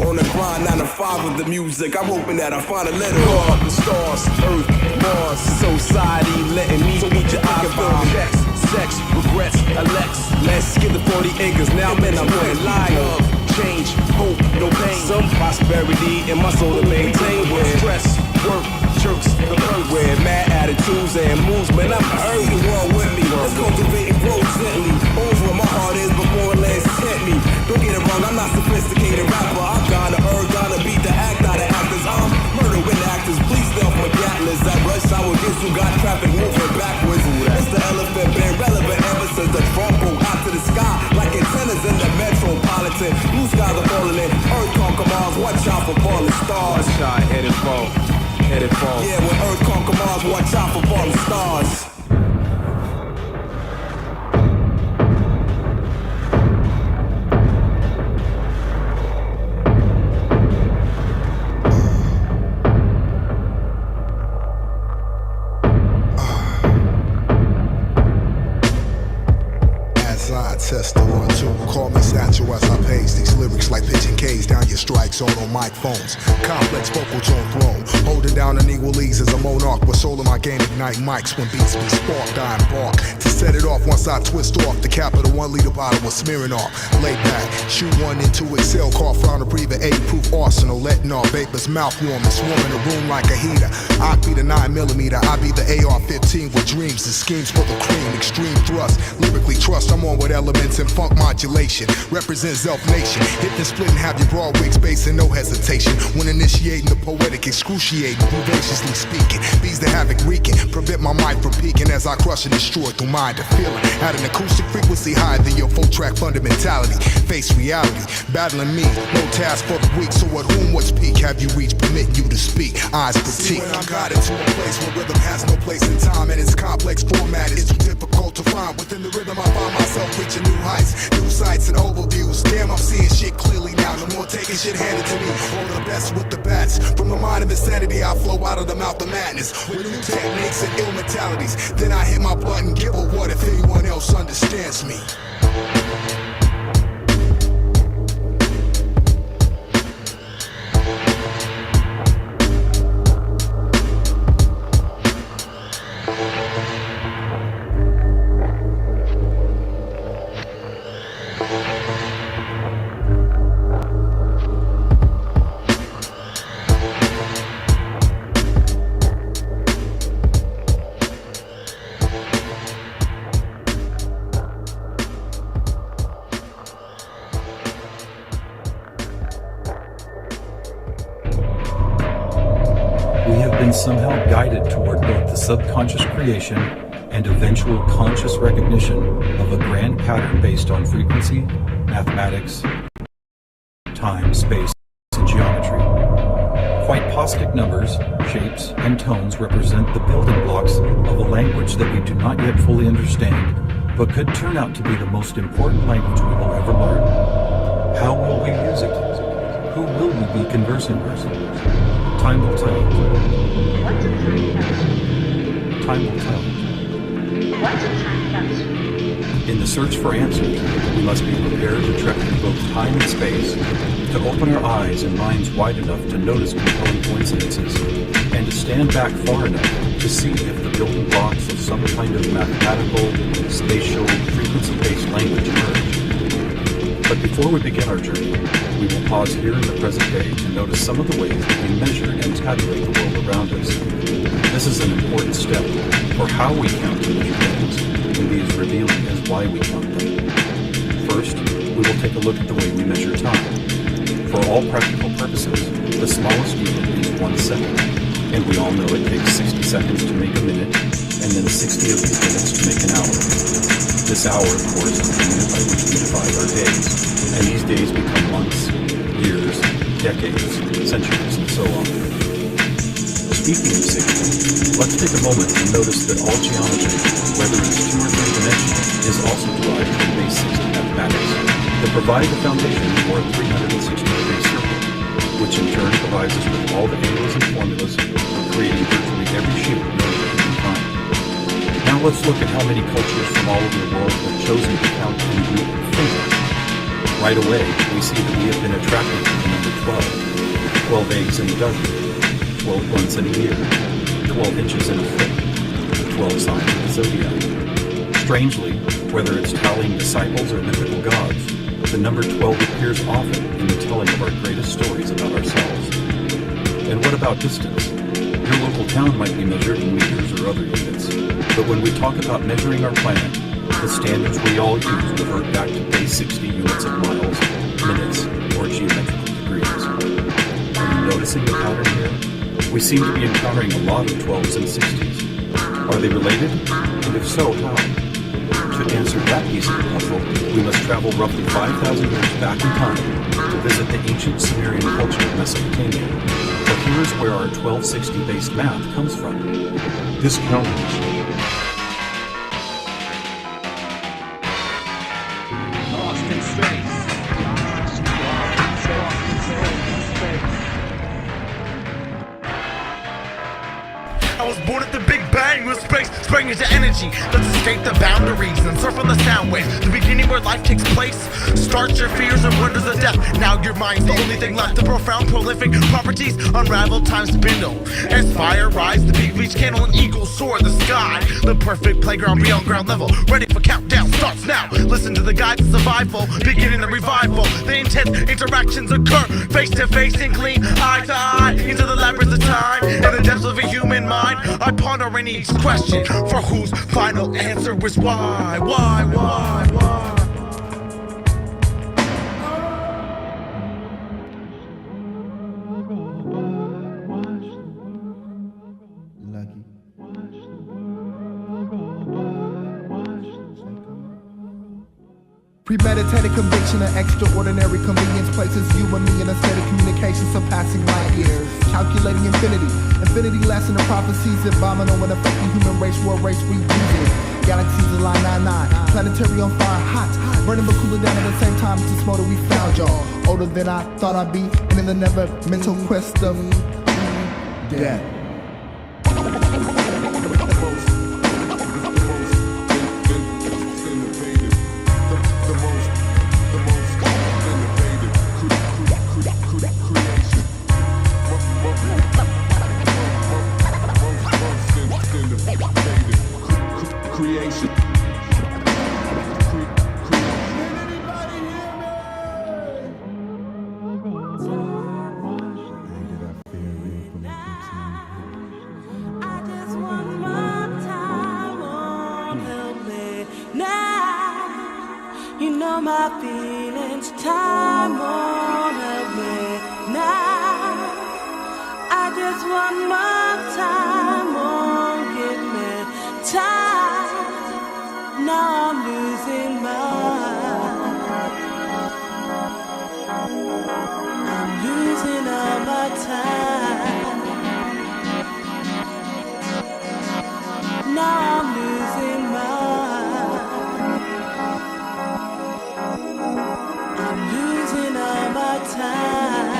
On the grind, 9 to 5 with the music. I'm hoping that I find a little God, the stars, Earth, Mars, society letting me meet your iPhone. Checks, sex, regrets, elects. Let's get the 40 acres. Now I'm in a line of change, hope, no pain. Some prosperity in my soul to maintain. With stress, work, jerks, the bird where mad attitudes and moves. Man, I'm hurt. You want with me? Let's cultivate and grow gently. Over my heart is before legs hit me. Don't get it wrong, I'm not sophisticated rapper. I'm gonna gonna beat the act out of actors. I'm murdering actors. Please stay off my gatless. That rush hour gets who got traffic moving backwards. It's the elephant been relevant ever since the Trump broke out to the sky like antennas in the metropolitan. Blue skies are falling in. Earth conquer Mars. Watch out for falling stars. Watch out, hit it fall. Hit it fall. Yeah, when Earth conquer Mars, watch out for falling stars. Test the 1, 2. Call me Satchel as I pace these lyrics like pitching K's down your strike zone on mic phones. Complex vocal tone throne. Holding down unequal ease as a monarch. With soul in my game ignite mics when beats be sparked. I embark to set it off once I twist off the cap of the 1 liter bottle of smearing off. Lay back, shoot one into excel. Call frown to breathe an 80-proof arsenal. Letting off vapors mouth warm and swarming the room like a heater. I be the 9mm, I be the AR-15 with dreams and schemes for the cream. Extreme thrust, lyrically trust. I'm on with elements and funk modulation. Represent Zelf Nation. Hit the split and have your broad wig space and no hesitation. When initiating the poetic, excruciating, vivaciously speaking. Bees the havoc wreaking. Prevent my mic from peaking as I crush and destroy through mind to feeling. At an acoustic frequency higher than your full track fundamentality. Face reality, battling me. No task for the weak. So at whom, what's peak have you reached? Permitting you to speak. Eyes critique. When I'm guided to a place where rhythm has no place in time and its complex format is too difficult to find. Within the rhythm, I find myself reaching new heights, new sights and overviews. Damn, I'm seeing shit clearly now. No more taking shit handed to me. All the best with the bats. From the mind of insanity, I flow out of the mouth of madness. With new techniques and ill mentalities. Then I hit my button, give a what if anyone else understands me. Somehow guided toward both the subconscious creation and eventual conscious recognition of a grand pattern based on frequency, mathematics, time, space, and geometry. Quite postic numbers, shapes, and tones represent the building blocks of a language that we do not yet fully understand, but could turn out to be the most important language we will ever learn. How will we use it? Who will we be conversing with? Time will tell. What's a time capsule? Time will tell. What's a time capsule? In the search for answers, we must be prepared to trek through both time and space, to open our eyes and minds wide enough to notice compelling coincidences, and to stand back far enough to see if the building blocks of some kind of mathematical, spatial, frequency-based language emerge. But before we begin our journey, we will pause here in the present day to notice some of the ways that we measure and tabulate the world around us. This is an important step for how we count and measure things, and be as revealing as why we count them. First, we will take a look at the way we measure time. For all practical purposes, the smallest unit is 1 second, and we all know it takes 60 seconds to make a minute, and then 60 of these minutes to make an hour. This hour, of course, is the unit by which we divide our days, and these days become months, years, decades, centuries, and so on. Speaking of 60, let's take a moment and notice that all geometry, whether it's 2 or 3 dimensional, is also derived from base 60 mathematics that provide the foundation for a 360-degree circle, which in turn provides us with all the angles and formulas for creating virtually every shape known to humankind. Now let's look at how many cultures from all over the world have chosen to count in group fingers. Right away, we see that we have been attracted to the number 12, 12 eggs in a dozen, 12 months in a year, 12 inches in a foot, 12 signs of the zodiac. Strangely, whether it's tallying disciples or mythical gods, the number 12 appears often in the telling of our greatest stories about ourselves. And what about distance? Your local town might be measured in meters or other units, but when we talk about measuring our planet, the standards we all use revert back to base 60 units of miles, minutes, or geometrical degrees. Are you noticing the pattern here? We seem to be encountering a lot of 12s and 60s. Are they related? And if so, how? To answer that piece of the puzzle, we must travel roughly 5,000 years back in time to visit the ancient Sumerian culture of Mesopotamia. But here's where our 1260-based math comes from. This counting machine. Born at the Big Bang with space, spring into energy. Let's escape the boundaries and surf on the sound waves. The beginning where life takes place. Start your fears and wonders of death. Now your mind's the only thing left. The profound, prolific properties unravel, time spindle. As fire rise, the big reach candle and eagles soar the sky. The perfect playground beyond ground level. Ready for countdown starts now. Listen to the guide to survival, beginning the revival. The intense interactions occur face to face and gleam eye to eye into the labyrinth of time. In the depths of a human mind, I ponder in each question for whose final answer is why. Premeditated conviction of extraordinary convenience places you and me in a state of communication surpassing light years. Calculating infinity lesson of prophecies abominable and affecting human race, world race reusing. Galaxies align 99, planetary on fire, hot, burning but cooling down at the same time. It's the smoke that we found y'all. Older than I thought I'd be, and in the never mental quest of death. Creation. You know my feelings, time won't help me now. I just want more time, won't give me time. Now I'm losing I'm losing all my time. Now I'm losing I'm losing all my time.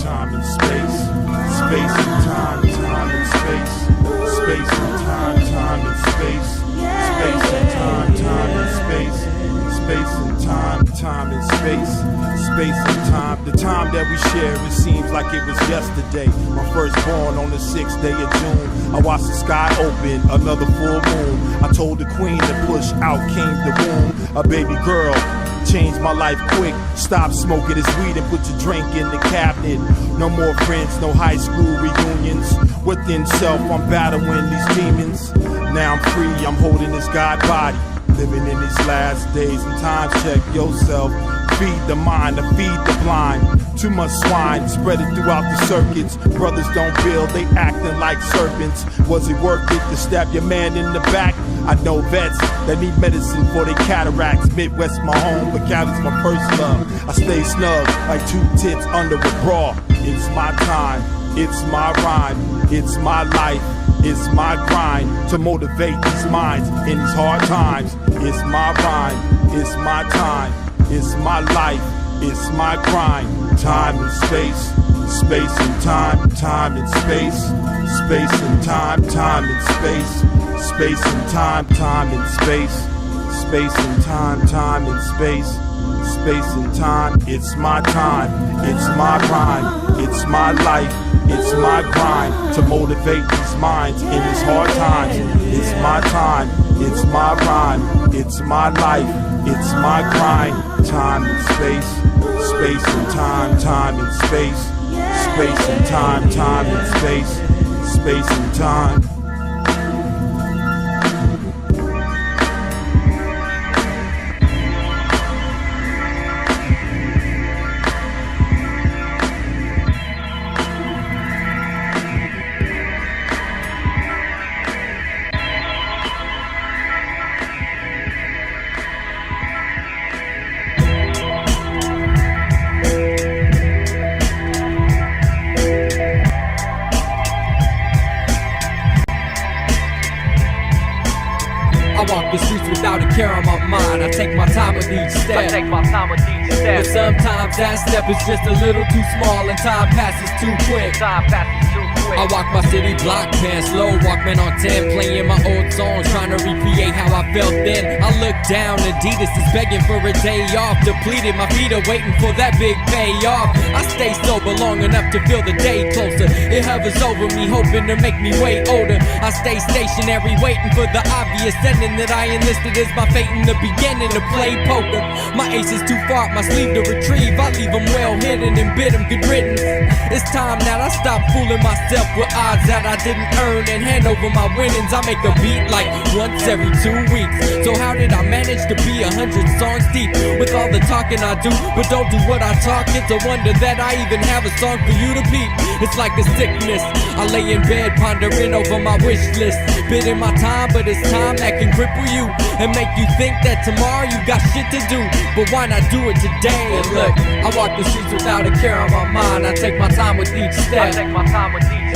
Time and space, space and time, time and space, space and time, time and space, space and time, time and space, space and time, time and space, space and time. The time that we share, it seems like it was yesterday. My firstborn on the 6th day of June. I watched the sky open, another full moon. I told the queen to push out came the womb, a baby girl. Changed my life quick. Stop smoking this weed and put your drink in the cabinet. No more friends, no high school reunions. Within self, I'm battling these demons. Now I'm free, I'm holding this God body. Living in these last days and times, check yourself. Feed the mind to feed the blind. Too much swine, spread it throughout the circuits. Brothers don't build, they acting like serpents. Was it worth it to stab your man in the back? I know vets that need medicine for their cataracts. Midwest my home, but Cali's my first love. I stay snug like two tits under a bra. It's my time, it's my rhyme, it's my life, it's my grind to motivate these minds in these hard times. It's my rhyme, it's my time, it's my life, it's my grind. Time and space, space and time, time and space, space and time, time and space, space and time, time and space, space and time, time and space, space and time. It's my time, it's my rhyme, it's my life, it's my grind to motivate these minds in these hard times. It's my time, it's my rhyme, it's my life, it's my grind. Time and space, space and time, time and space, space and time, time and space, space and time. The streets without a care on my mind. I take my time with each step. But sometimes that step is just a little too small and time passes too quick. I walk my city block, pants low, Walkman on 10, playing my old songs, trying to recreate how I felt then. I look down, Adidas is begging for a day off, depleted, my feet are waiting for that big payoff. I stay sober long enough to feel the day closer. It hovers over me, hoping to make me way older. I stay stationary, waiting for the obvious ending that I enlisted as my fate in the beginning to play poker. My ace is too far up my sleeve to retrieve. I leave them well hidden and bid them good riddance. It's time that I stop fooling myself with odds that I didn't earn and hand over my winnings. I make a beat like once every 2 weeks. So how did I manage to be 100 songs deep with all the talking I do, but don't do what I talk? It's a wonder that I even have a song for you to peep. It's like a sickness. I lay in bed pondering over my wish list, bidding my time, but it's time that can cripple you and make you think that tomorrow you got shit to do. But why not do it today? And look, I walk the streets without a care on my mind. I take my time with each step.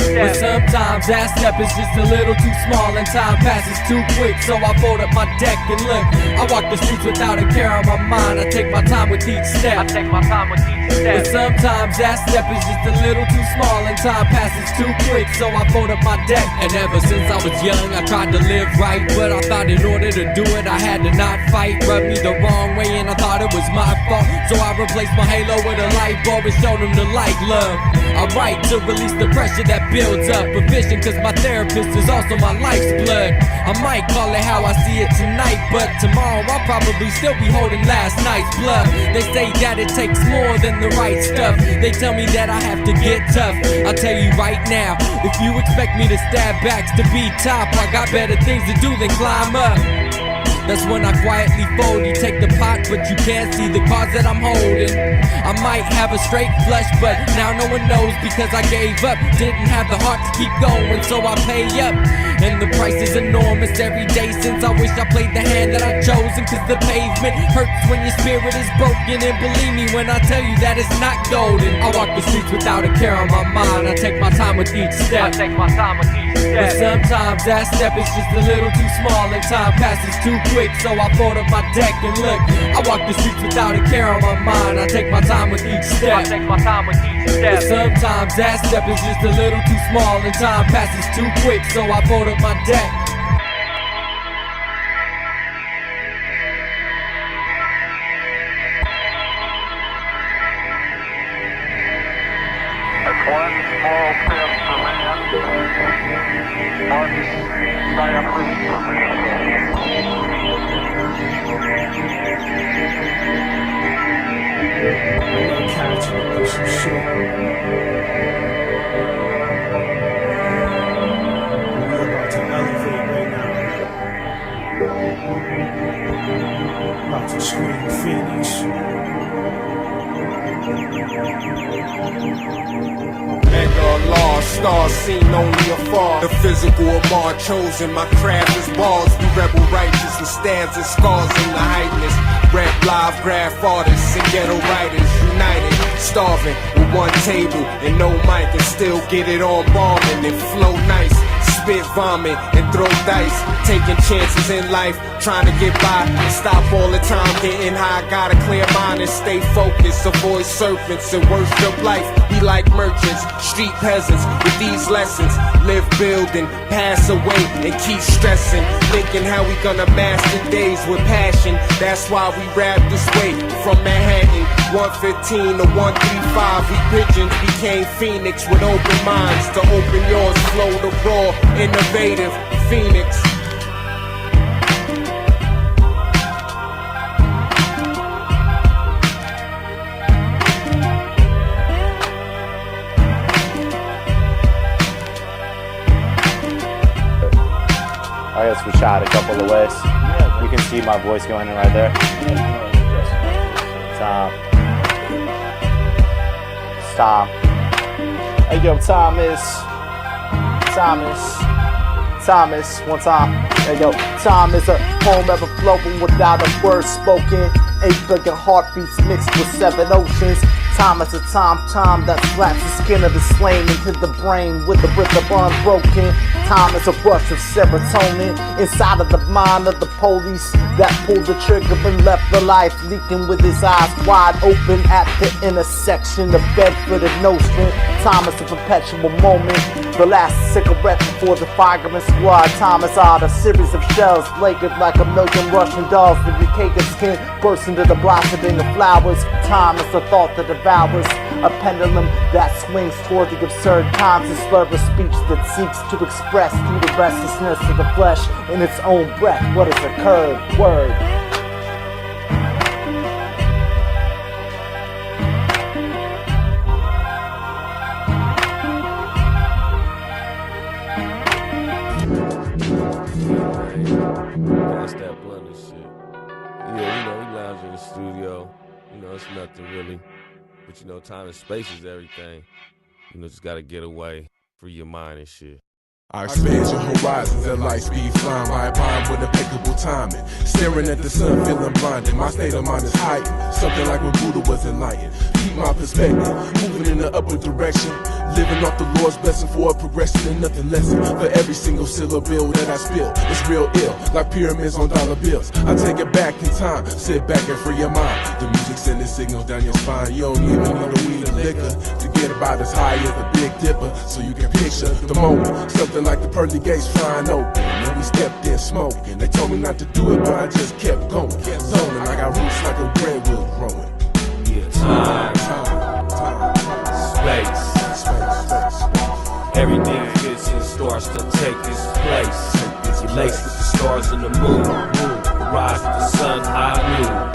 But sometimes that step is just a little too small and time passes too quick. So I fold up my deck and look, I walk the streets without a care on my mind. I take my time with each step. But sometimes that step is just a little too small and time passes too quick. So I fold up my deck. And ever since I was young, I tried to live right, but I thought in order to do it, I had to not fight. Rubbed me the wrong way and I thought it was my fault. So I replaced my halo with a light bulb and showed them the light love. I write to release the pressure that builds up. Efficient cause my therapist is also my life's blood. I might call it how I see it tonight, but tomorrow I'll probably still be holding last night's blood. They say that it takes more than the right stuff. They tell me that I have to get tough. I'll tell you right now, if you expect me to stab backs to be top, I got better things to do than climb up. That's when I quietly fold. You take the pot, but you can't see the cards that I'm holding. I might have a straight flush, but now no one knows because I gave up. Didn't have the heart to keep going, so I pay up. And the price is enormous every day since I wish I played the hand that I chosen. Cause the pavement hurts when your spirit is broken. And believe me when I tell you that it's not golden. I walk the streets without a care on my mind. I take my time with each step. But sometimes that step is just a little too small and time passes too quick. So I fold up my deck and look, I walk the streets without a care on my mind. I take my time with each step. But sometimes that step is just a little too small and time passes too quick. So I fold up my deck. One small step for man, one giant leap for man. About to scream Phoenix. Mega law, stars seen only afar. The physical of more chosen, my craft is balls. We rebel righteous with stabs and scars in the heightness. Rap live, graph artists and ghetto writers united. Starving with one table and no mic and still get it on bombing and flow nice. Spit vomit and throw dice, taking chances in life, trying to get by and stop all the time getting high. Got a clear mind and stay focused, avoid serpents and worship life. We like merchants, street peasants with these lessons. Live, building, pass away and keep stressing, thinking how we gonna master days with passion. That's why we rap this way. From Manhattan 115 to 135, we pigeons became Phoenix with open minds to open yours. Flow the raw, innovative Phoenix. I guess we shot a couple of ways. You can see my voice going in right there. Tom. Tom. Hey yo, Thomas, one time. Hey yo, time is a poem ever flowing without a word spoken. 8 billion heartbeats mixed with 7 oceans. Time is a time that slaps the skin of the slain into the brain with the rhythm unbroken. Time is a rush of serotonin inside of the mind of the police that pulled the trigger and left the life leaking with his eyes wide open at the intersection of Bedford and Nostrand. Time is a perpetual moment, the last cigarette before the fireman squad. Time is out a series of shells layered like a million Russian dolls. The decayed skin bursts into the blossoming of flowers. Time is the thought that devours a pendulum that swings toward the absurd. Time's a slur of speech that seeks to express through the restlessness of the flesh in its own breath what has occurred. Word. That's that blunt and shit. Yeah, we lounge in the studio. It's nothing really. But time and space is everything. Just gotta get away, free your mind and shit. I expand your horizons at light speed flying. My mind with impeccable timing. Staring at the sun, feeling blinded. My state of mind is heightened. Something like when Buddha was enlightened. Keep my perspective, moving in the upward direction. Living off the Lord's blessing for a progression and nothing less. For every single syllable that I spill, it's real ill, like pyramids on dollar bills. I take it back in time, sit back and free your mind. The music sending signals down your spine. You don't even need a weed or liquor to get about as high as the Big Dipper. So you can picture the moment, something like the pearly gates flying open. And we stepped in smoking. They told me not to do it, but I just kept going. Zoning, I got roots like a redwood growing. Yeah, time, space. Everything fits and starts to take its place. You're laced with the stars and the moon. Rise with the sun, high noon.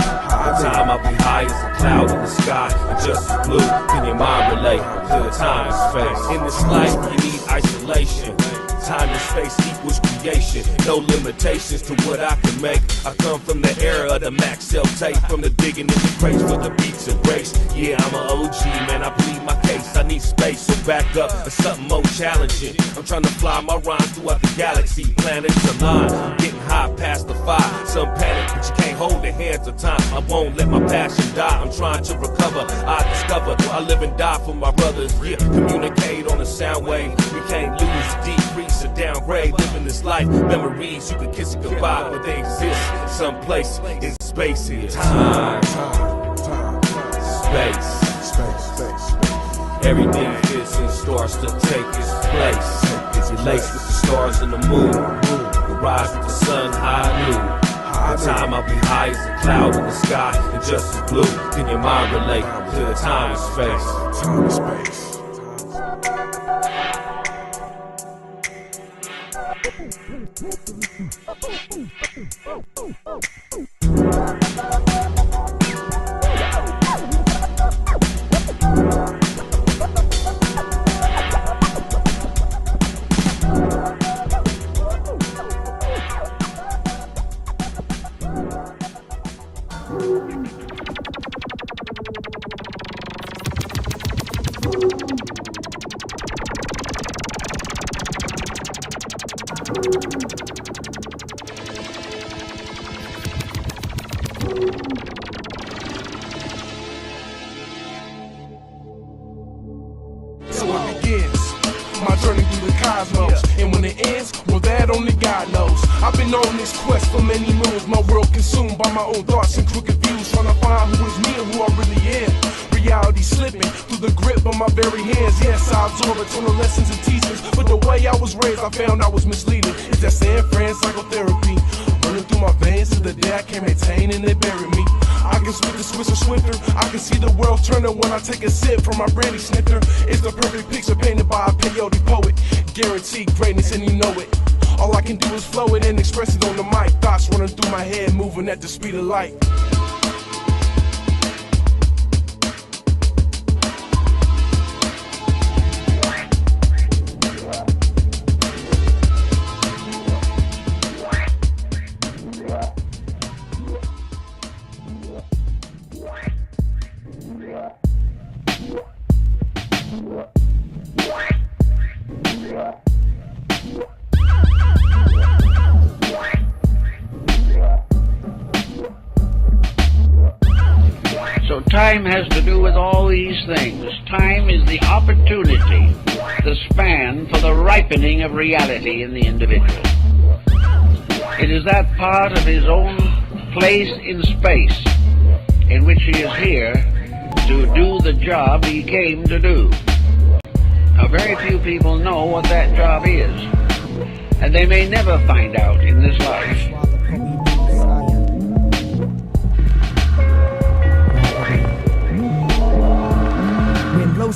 Time I'll be high as a cloud in the sky and just as blue. Can your mind relate to the time and space? In this life you need isolation. Time and space equals creation. No limitations to what I can make. I come from the era of the max cell tape. From the digging in the crates for the beats of race. Yeah, I'm an OG, man, I plead my case. I need space, so back up to something more challenging. I'm trying to fly my rhymes throughout the galaxy. Planets align, getting high past the fire. Some panic, but you can't hold the hands of time. I won't let my passion die. I'm trying to recover. I discover I live and die for my brothers. Yeah, communicate on the sound wave. We can't lose, decrease, or downgrade. Living this life, memories you can kiss it goodbye, but they exist someplace in space and time. Space. Everything fits and starts to take its place. You're laced with the stars and the moon. You rise with the sun, high noon. The time I'll be high as a cloud in the sky and just as blue. Can your mind relate to the time and space? Time and space. So it begins, my journey through the cosmos. And when it ends, well, that only God knows. I've been on this quest for many moons, my world consumed by my own thoughts and crooked views, trying to find who is me and who I really am. Reality slipping through the grip of my very hands. Yes, I absorb a ton of lessons and teachings, but the way I was raised, I found I was misleading. It's that San Fran psychotherapy running through my veins to the day I can't maintain and they bury me. I can spit the Swisher Swifter, I can see the world turning when I take a sip from my brandy snifter. It's the perfect picture painted by a peyote poet. Guaranteed greatness and you know it. All I can do is flow it and express it on the mic. Thoughts running through my head, moving at the speed of light. So time has to do with all these things. Time is the opportunity, the span for the ripening of reality in the individual. It is that part of his own place in space in which he is here to do the job he came to do. Now, very few people know what that job is, and they may never find out in this life.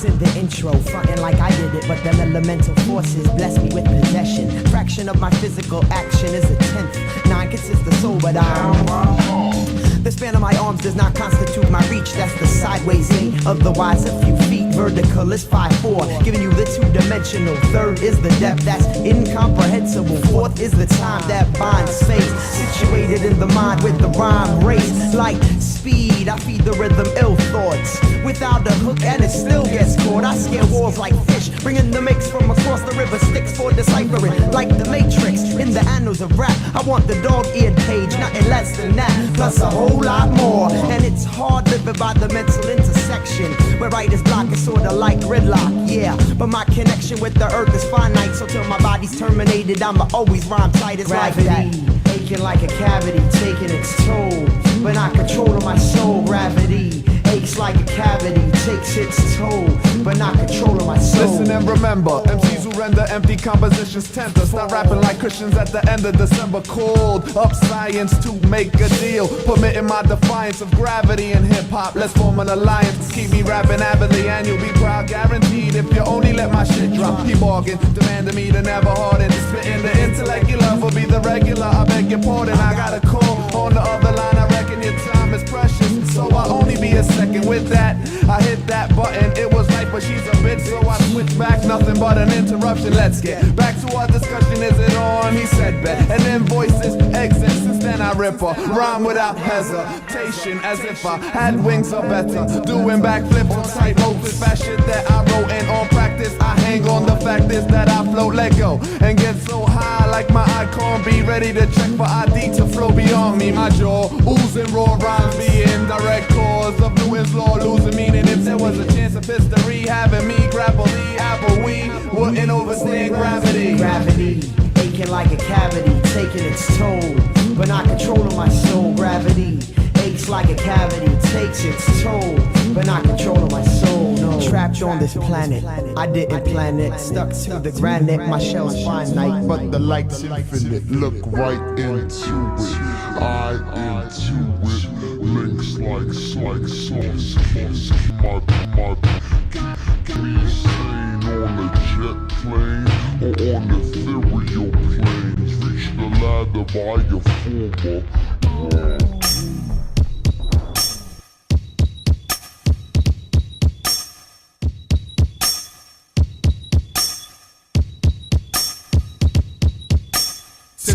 In the intro, frontin' like I did it, but them elemental forces bless me with possession. Fraction of my physical action is a tenth. 9 consists the soul, but the span of my arms does not constitute my reach. That's the sideways eight. Otherwise, a few feet. Vertical is 5'4", giving you the 2-dimensional. Third is the depth that's incomprehensible. Fourth is the time that binds space. Situated in the mind with the rhyme race. Like speed, I feed the rhythm ill thoughts. Without a hook and it still gets caught. I scare walls like fish, bringing the mix from across the river. Sticks for deciphering, like the Matrix. In the annals of rap, I want the dog-eared page, nothing less than that. Plus a whole lot more. And it's hard living by the mental intersection, where writer's block is sorta like gridlock, yeah. But my connection with the earth is finite, so till my body's terminated, I'ma always rhyme tight as gravity, like that. Aching like a cavity, taking its toll, but not controlling my soul. Gravity aches like a cavity, takes its toll, but not controlling my soul. Listen and remember, MCs who render empty compositions tend to start rapping like Christians at the end of December. Called up science to make a deal, permitting my defiance of gravity and hip-hop. Let's form an alliance, keep me rapping avidly and you'll be proud, guaranteed. If you only let my shit drop, he bargain, demanding me to never harden. Spitting the intellect you love will be the regular, I beg your pardon. I got a call on the other line, I reckon your time is precious, so I'll only be a second. With that, I hit that button, it was right, but she's a bitch, so I switched back, nothing but an interruption. Let's get back to our discussion, is it on? He said bet, and then voices exit. Since then I rip her, rhyme without hesitation, as if I had wings or better. Doing backflips on tight ropes with fast shit that I wrote, and on practice I hang on. The fact is that I float, let go, and get so high like my icon. Be ready to check for ID to flow beyond me. My jaw oozing raw rhymes, being direct cause of Newton's law, losing meaning. If there was a chance of history having me grapple the apple, we wouldn't overstand gravity. Gravity aching like a cavity, taking its toll, but not controlling my soul. Gravity aches like a cavity, takes its toll, but not controlling my soul. No. Trapped on this planet, I didn't plan it. Stuck to the granite, my shell's finite, but the light's infinite. Look right into it, eye into it. Links like sauce. My be seen on a jet plane or on the ethereal planes. Reach the ladder by your former.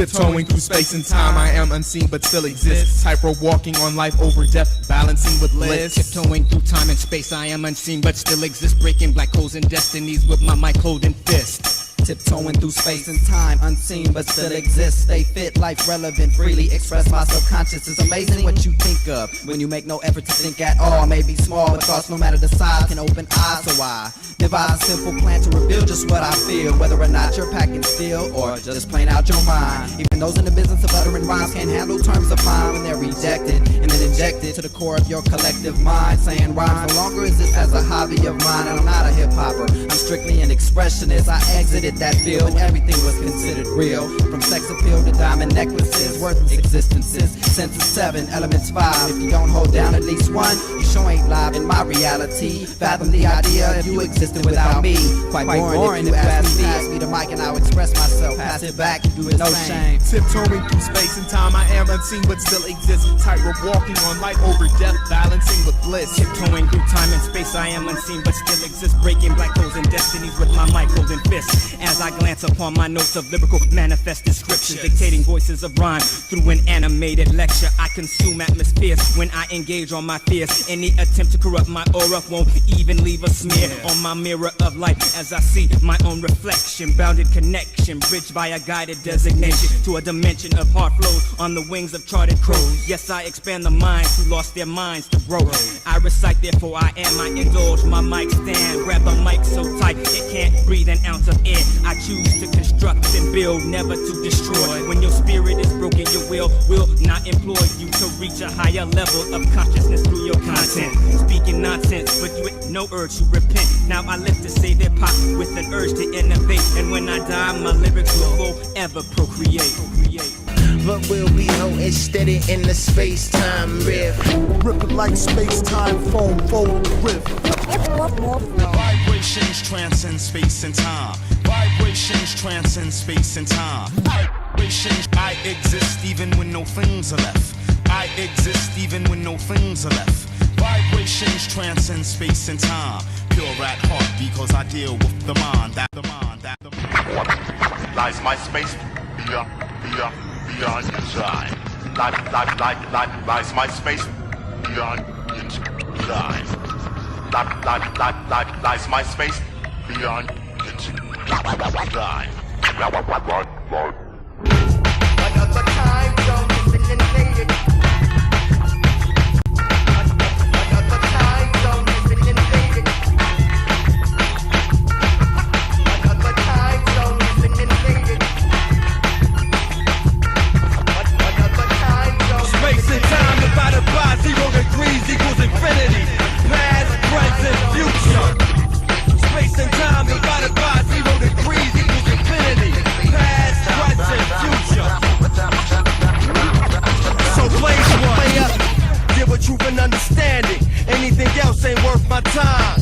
Tiptoeing through space and time, I am unseen but still exist. Tightrope walking on life over death, balancing with bliss. Tiptoeing through time and space, I am unseen but still exist. Breaking black holes and destinies with my mic holding fist. Tiptoeing through space and time, unseen but still exist. Stay fit, life relevant, freely express my subconscious. It's amazing what you think of when you make no effort to think at all. Maybe small, but thoughts no matter the size can open eyes. So I devise a simple plan to reveal just what I feel, whether or not you're packing steel or just plain out your mind. Even those in the business of uttering rhymes can't handle terms of mine when they're rejected and then injected to the core of your collective mind. Saying rhymes no longer exist as a hobby of mine, and I'm not a hip-hopper, I'm strictly an expressionist. I exited that field when everything was considered real, from sex appeal to diamond necklaces, worthless existences. Senses 7, elements 5. If you don't hold down at least one, you sure ain't live in my reality. Fathom the idea if you existed without me. Quite boring if you pass me the mic and I'll express myself. Pass it back and do it no shame. Tiptoeing through space and time, I am unseen but still exist. Tightrope walking on life over death, balancing with bliss. Tiptoeing through time and space, I am unseen but still exist. Breaking black holes and destinies with my mic holding fist. As I glance upon my notes of lyrical manifest descriptions, dictating voices of rhyme through an animated lecture. I consume atmospheres when I engage on my fears. Any attempt to corrupt my aura won't even leave a smear on my mirror of life as I see my own reflection. Bounded connection, bridged by a guided designation to a dimension of heart flows on the wings of charted crows. Yes, I expand the minds who lost their minds to grow. I recite, therefore I am. I indulge my mic stand. Grab the mic so tight it can't breathe an ounce of air. I choose to construct and build, never to destroy. When your spirit is broken, your will not employ you to reach a higher level of consciousness through your content. Speaking nonsense, but with no urge to repent. Now I live to save hip hop with an urge to innovate. And when I die, my lyrics will forever procreate. But we'll be holding steady in the space-time rift. Ripping like space-time foam, fold rift. Vibrations transcend space and time. Vibrations transcend space and time. Vibrations, I exist even when no things are left. I exist even when no things are left. Vibrations transcend space and time. Pure at heart because I deal with the mind. Lies my space beyond your time. Lies my space beyond your time. Lies my space beyond your time. Another time zone is eliminated. Another time zone is eliminated. Another time zone is eliminated. Another time zone. Space and time divided by 0 degrees equals infinity. Past, present, future. Space and time divided by 0 degrees equals infinity. Past, present, future. So place one, give a truth and understanding. Anything else ain't worth my time.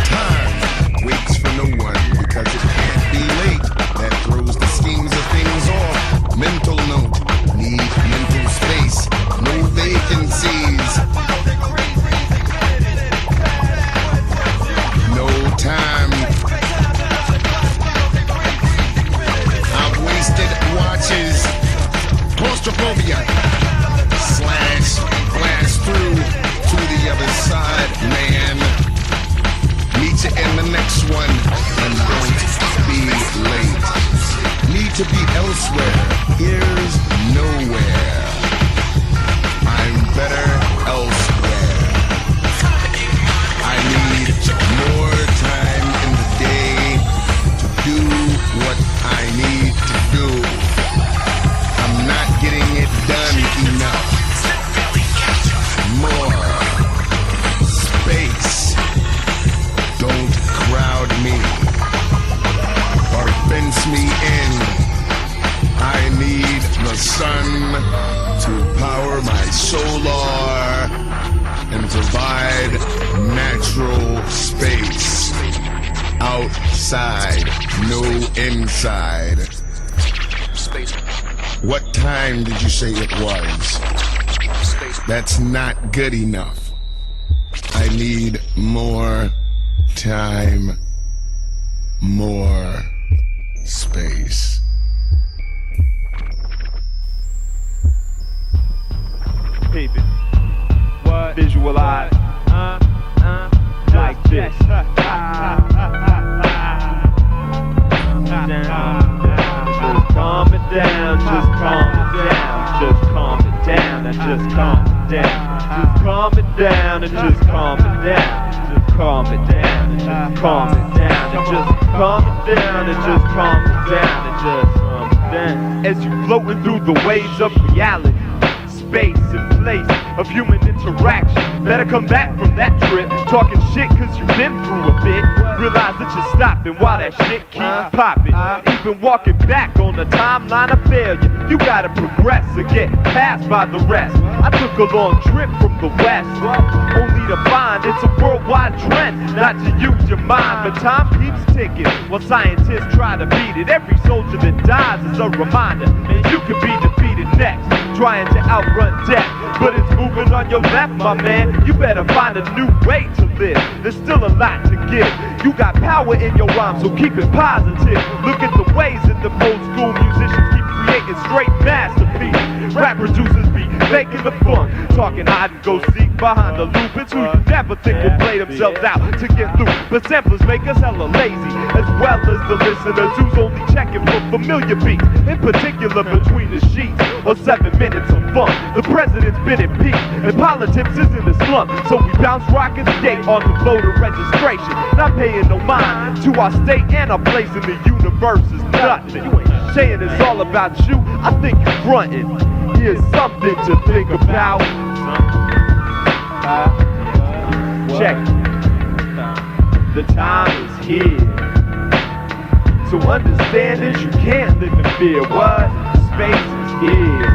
Time waits for no one because it can't be late. That throws the schemes of things off. Mental note, need mental space, no vacancies. No time. I've wasted watches. Claustrophobia. Slash, blast through to the other side, man. Meet you in the next one, and don't be late. Need to be elsewhere. Here's nowhere. I'm better elsewhere. I need more time in the day to do what I need to do. I'm not getting it done enough. More space. Don't crowd me or fence me in. I need the sun to power my solar and provide natural space. Outside, no inside. What time did you say it was? That's not good enough. I need more time, more space. Peep it. What? Visualize. Like this. Just calm it down, just calm it down, just calm it down, and just calm it down. Just calm it down and just calm it down. Just calm it down and just calm it down and just calm it down and just calm it down and just calm it down. As you floating through the waves of reality, space and place of human interaction. Better come back from that trip, talking shit cause you've been through a bit. Realize that you're stopping while that shit keeps popping. Even walking back on the timeline of failure, you gotta progress or get passed by the rest. I took a long trip from the west, only to find it's a worldwide trend not to use your mind. But time keeps ticking while scientists try to beat it. Every soldier that dies is a reminder that you could be defeated next, trying to outrun death, but it's moving on your left, my man. You better find a new way to live. There's still a lot to give. You got power in your rhyme, so keep it positive. Look at the ways that the old school musicians keep creating straight masterpieces. Rap producers be making the fun, talking hide and go seek behind the loop. It's who you never think will play themselves out to get through. But samplers make us hella lazy, as well as the listeners who's only checking for familiar beats, in particular between the sheets or 7 minutes of fun. The president's been impeached and politics is in the slump, so we bounce rock and skate on the voter registration, not paying no mind to our state and our place in the universe is nothing. You ain't saying it's all about you, I think you're fronting. Here's something to think about. Check it. The time is here. So understand that you can't live in fear. What? Space is here.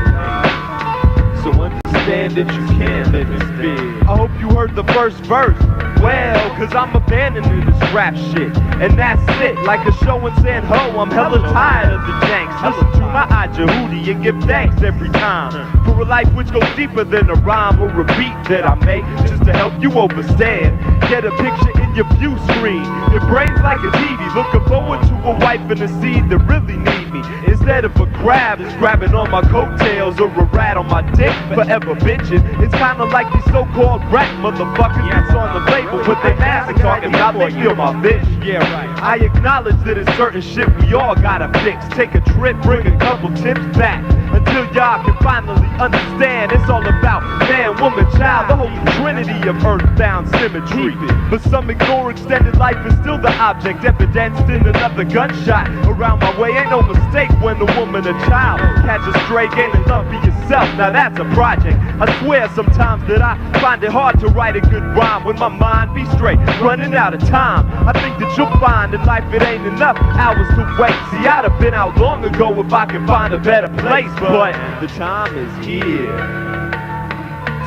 So understand that you can't live in fear. I hope you heard the first verse. Well, cause I'm abandoning this rap shit, and that's it. Like a show in San Ho, I'm hella tired of the janks. Listen to my Jehudi and give thanks every time for a life which goes deeper than a rhyme or a beat that I make, just to help you overstand. Get a picture in your view screen. Your brain's like a TV, looking forward to a wife and a seed that really need me. Instead of a crab that's grabbing on my coattails or a rat on my dick, forever bitching. It's kinda like these so-called rap motherfuckers that's on the label with their mask talking about they feel my bitch. Yeah, right. I acknowledge that it's certain shit we all gotta fix. Take a trip, bring a couple tips back, until y'all can finally understand it's all about man, woman, child, the whole trinity of earthbound symmetry. But some ignore extended life is still the object, evidenced in another gunshot around my way. Ain't no mistake when a woman or child catch a stray, gain enough for yourself. Now that's a project. I swear sometimes that I find it hard to write a good rhyme when my mind be straight, running out of time. I think that you'll find in life it ain't enough hours to wait. See, I'd have been out long ago if I could find a better place, but the time is here.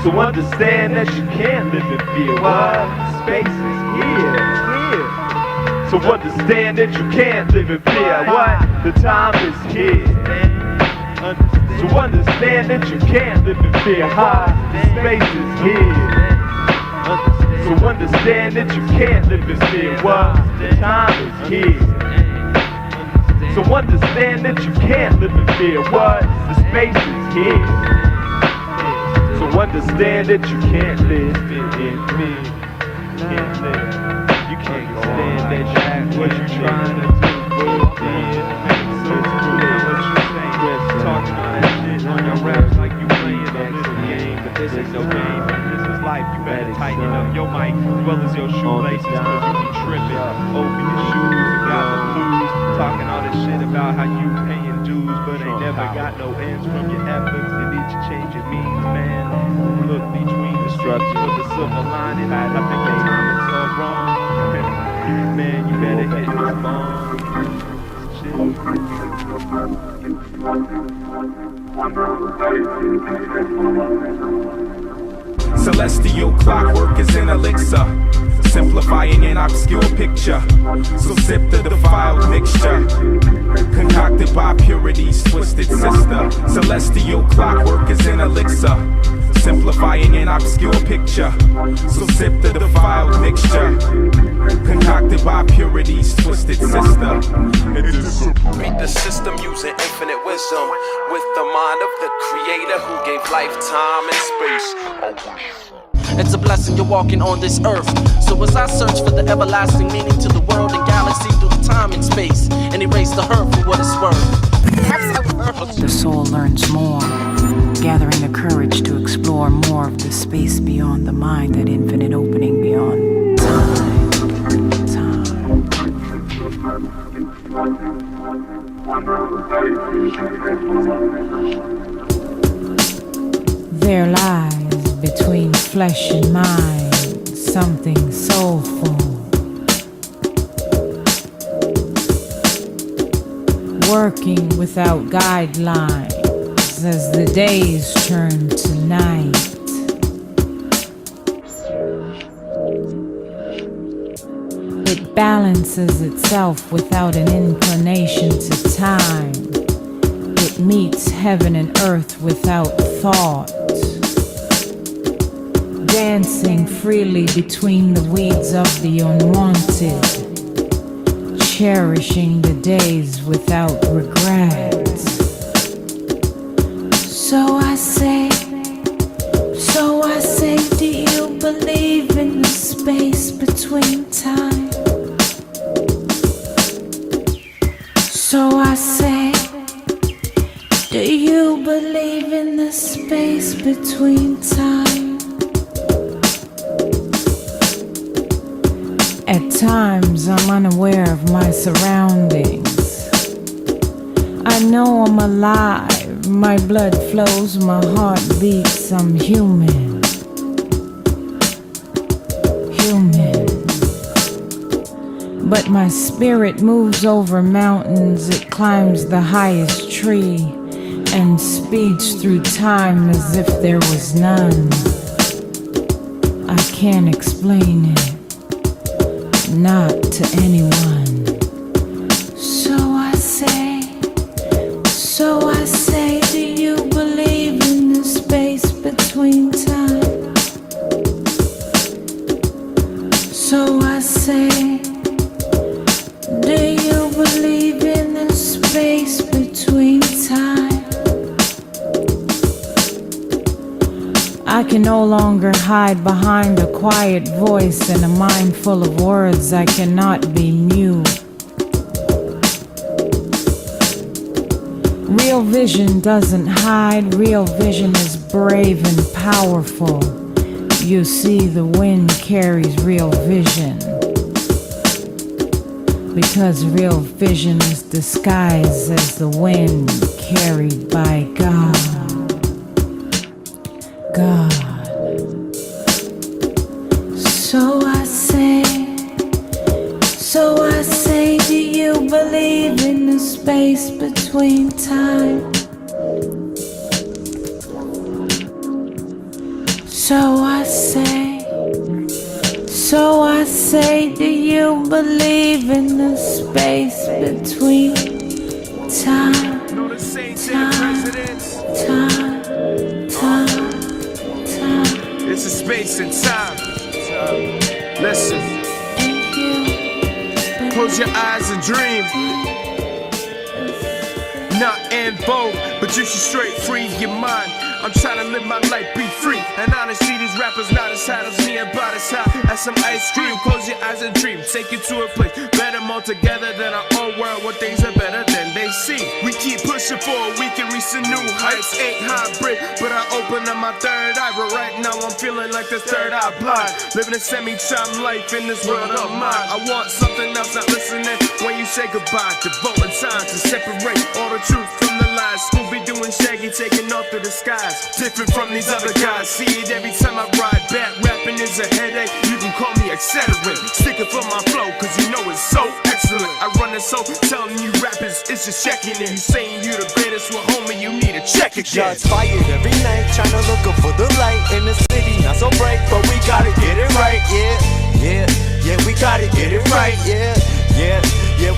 So understand that you can't live in fear. What? Space is here. So understand that you can't live in fear. What? The time is here. So understand that you can't live in fear. Huh? Space is here. So understand that you can't live in fear. What? The time is here. So understand that you can't live in fear. What? The space is here. So understand that you can't live in fear. Can't live. You can't stand that shit. What you trying to do? What you saying? Talking all that shit on your raps like you playing a little game, but this ain't no game. This is life. You better tighten up your mic as well as your shoelaces, cause you be tripping over your shoes and got the blues. Talking all this shit about how you paying dues, but ain't never got no ends from your efforts. You need to change your means, man. Look between the structure with the silver lining. I think the time is all wrong. Man, you better hit this bomb. Celestial clockwork is an elixir, simplifying an obscure picture. So sip the defiled mixture, concocted by purity's twisted sister. Celestial clockwork is an elixir, simplifying an an obscure picture. So sip the defiled mixture, concocted by purity's twisted sister. Beat the system using infinite wisdom, with the mind of the creator who gave life, time, and space. It's a blessing you're walking on this earth. So as I search for the everlasting meaning to the world and galaxy through the time and space, and erase the hurt for what it's worth. The soul learns more, gathering the courage to explore more of the space beyond the mind, that infinite opening beyond time. There lies between flesh and mind something soulful, working without guidelines as the days turn to night. It balances itself without an inclination to time. It meets heaven and earth without thought, dancing freely between the weeds of the unwanted, cherishing the days without regrets. So I say, do you believe in the space between time? So I say, do you believe in the space between time? At times I'm unaware of my surroundings. I know I'm alive, my blood flows, my heart beats, I'm human. But my spirit moves over mountains, it climbs the highest tree and speeds through time as if there was none. I can't explain it, not to anyone. So I say, do you believe in the space between time? So I say, do you believe in the space between time? I can no longer hide behind a quiet voice and a mind full of words. I cannot be mute. Real vision doesn't hide. Real vision is brave and powerful. You see, the wind carries real vision, because real vision is disguised as the wind carried by God. So I say, do you believe in the space between time? So I say, do you believe in the space between time? It's a space and time. Listen. Close your eyes and dream. Not in vogue, but you should straight free your mind. I'm trying to live my life, be free. And honestly, these rappers not as hot as me, about as hot as some ice cream. Close your eyes and dream, take you to a place better, more together than our own world, where things are better than they see. We keep pushing forward, we can reach some new heights. Ain't hybrid, but I open up my third eye. But right now I'm feeling like the third eye blind, living a semi-time life in this world of mine. I want something else, not listening when you say goodbye. Devoting time to separate all the truth from the lies. Scooby doing Shaggy, taking off the disguise. Different from these other guys, see it every time I ride back. Rapping is a headache, you can call me etc. Sticking for my flow, cause you know it's so excellent. I run it so, telling you rappers, it's just checking in. You saying you the greatest, well homie, you need to check again. Shots fired every night, trying to look up for the light in the city, not so bright, but we gotta get it right, yeah, we gotta get it right, yeah,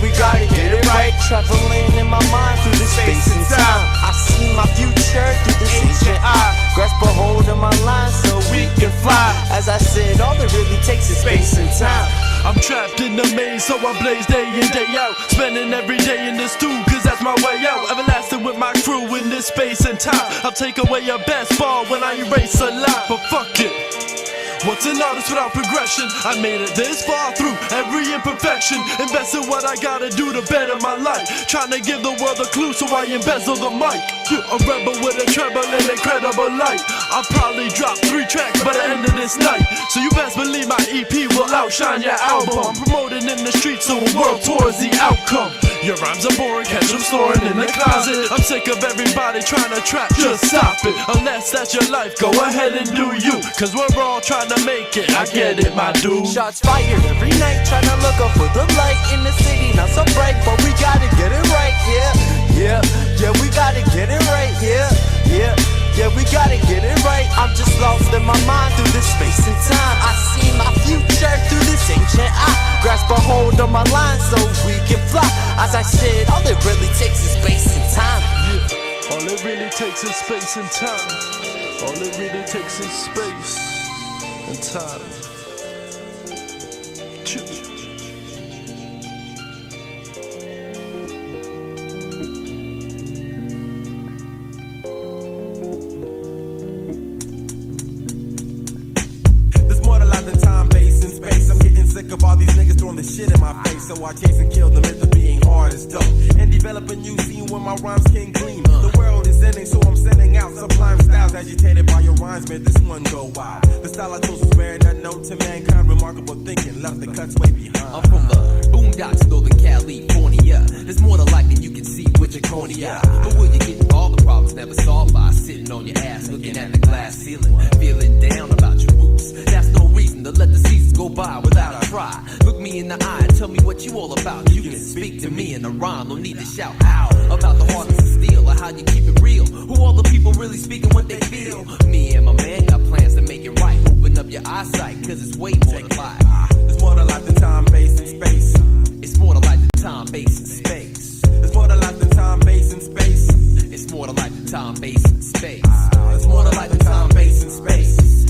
we gotta get it right. Traveling in my mind through the space and time. I see my future through this ancient eye. Grasp a hold of my line so we fly. As I said, all it really takes is space and time. I'm trapped in the maze, so I blaze day in, day out. Spending every day in this stew, cause that's my way out. Everlasting with my crew in this space and time. I'll take away your best ball when I erase a lie, but fuck it. What's an artist without progression? I made it this far through every imperfection. Invest in what I gotta do to better my life. Trying to give the world a clue, so I embezzle the mic. A rebel with a treble and incredible light. I'll probably drop 3 tracks by the end of this night. So you best believe my EP will outshine your album. I'm promoting in the streets, so a world tour is the outcome. Your rhymes are boring, catch them storing in the closet. I'm sick of everybody trying to trap, just stop it. Unless that's your life, go ahead and do you. Cause we're all trying to make it, I get it, my dude. Shots fired every night, trying to look up for the light in the city, not so bright, but we gotta get it right, yeah, we gotta get it right, yeah, we gotta get it right. I'm just lost in my mind through this space and time. I see my future through this ancient eye. Grasp a hold on my line so we can fly. As I said, all it really takes is space and time. Yeah, all it really takes is space and time. All it really takes is space and time. There's more to life than time, base, and space. I'm getting sick of all these niggas throwing the shit in my face. So I chase and kill the myth of being hard as dope. And develop a new scene where my rhymes can gleam. The world is ending, so I'm sending out sublime styles. Agitated by your rhymes, man, this one go wild. The style I chose was bearing unknown to mankind. Remarkable thinking, left the cuts way behind. I'm from the boondocks, Northern California. There's more to life than you can see with your cornea. But will you get all the problems never solved by sitting on your ass, looking at the glass ceiling, feeling down about your roots? That's no reason to let the seasons go by without a try. Look me in the eye and tell me what you all about. You can speak to me in a rhyme, no need to shout out about the hardness of steel or how you keep it real. Who all the people really speaking what they feel? Me and my man got plans to make it right. Open up your eyesight, cause it's way more to life. There's more to life than time, base, and space. It's more to life than time, base, and space. There's more to life than time, base, and space. It's more to life than time, base, and space. There's more to life than time, base, and space.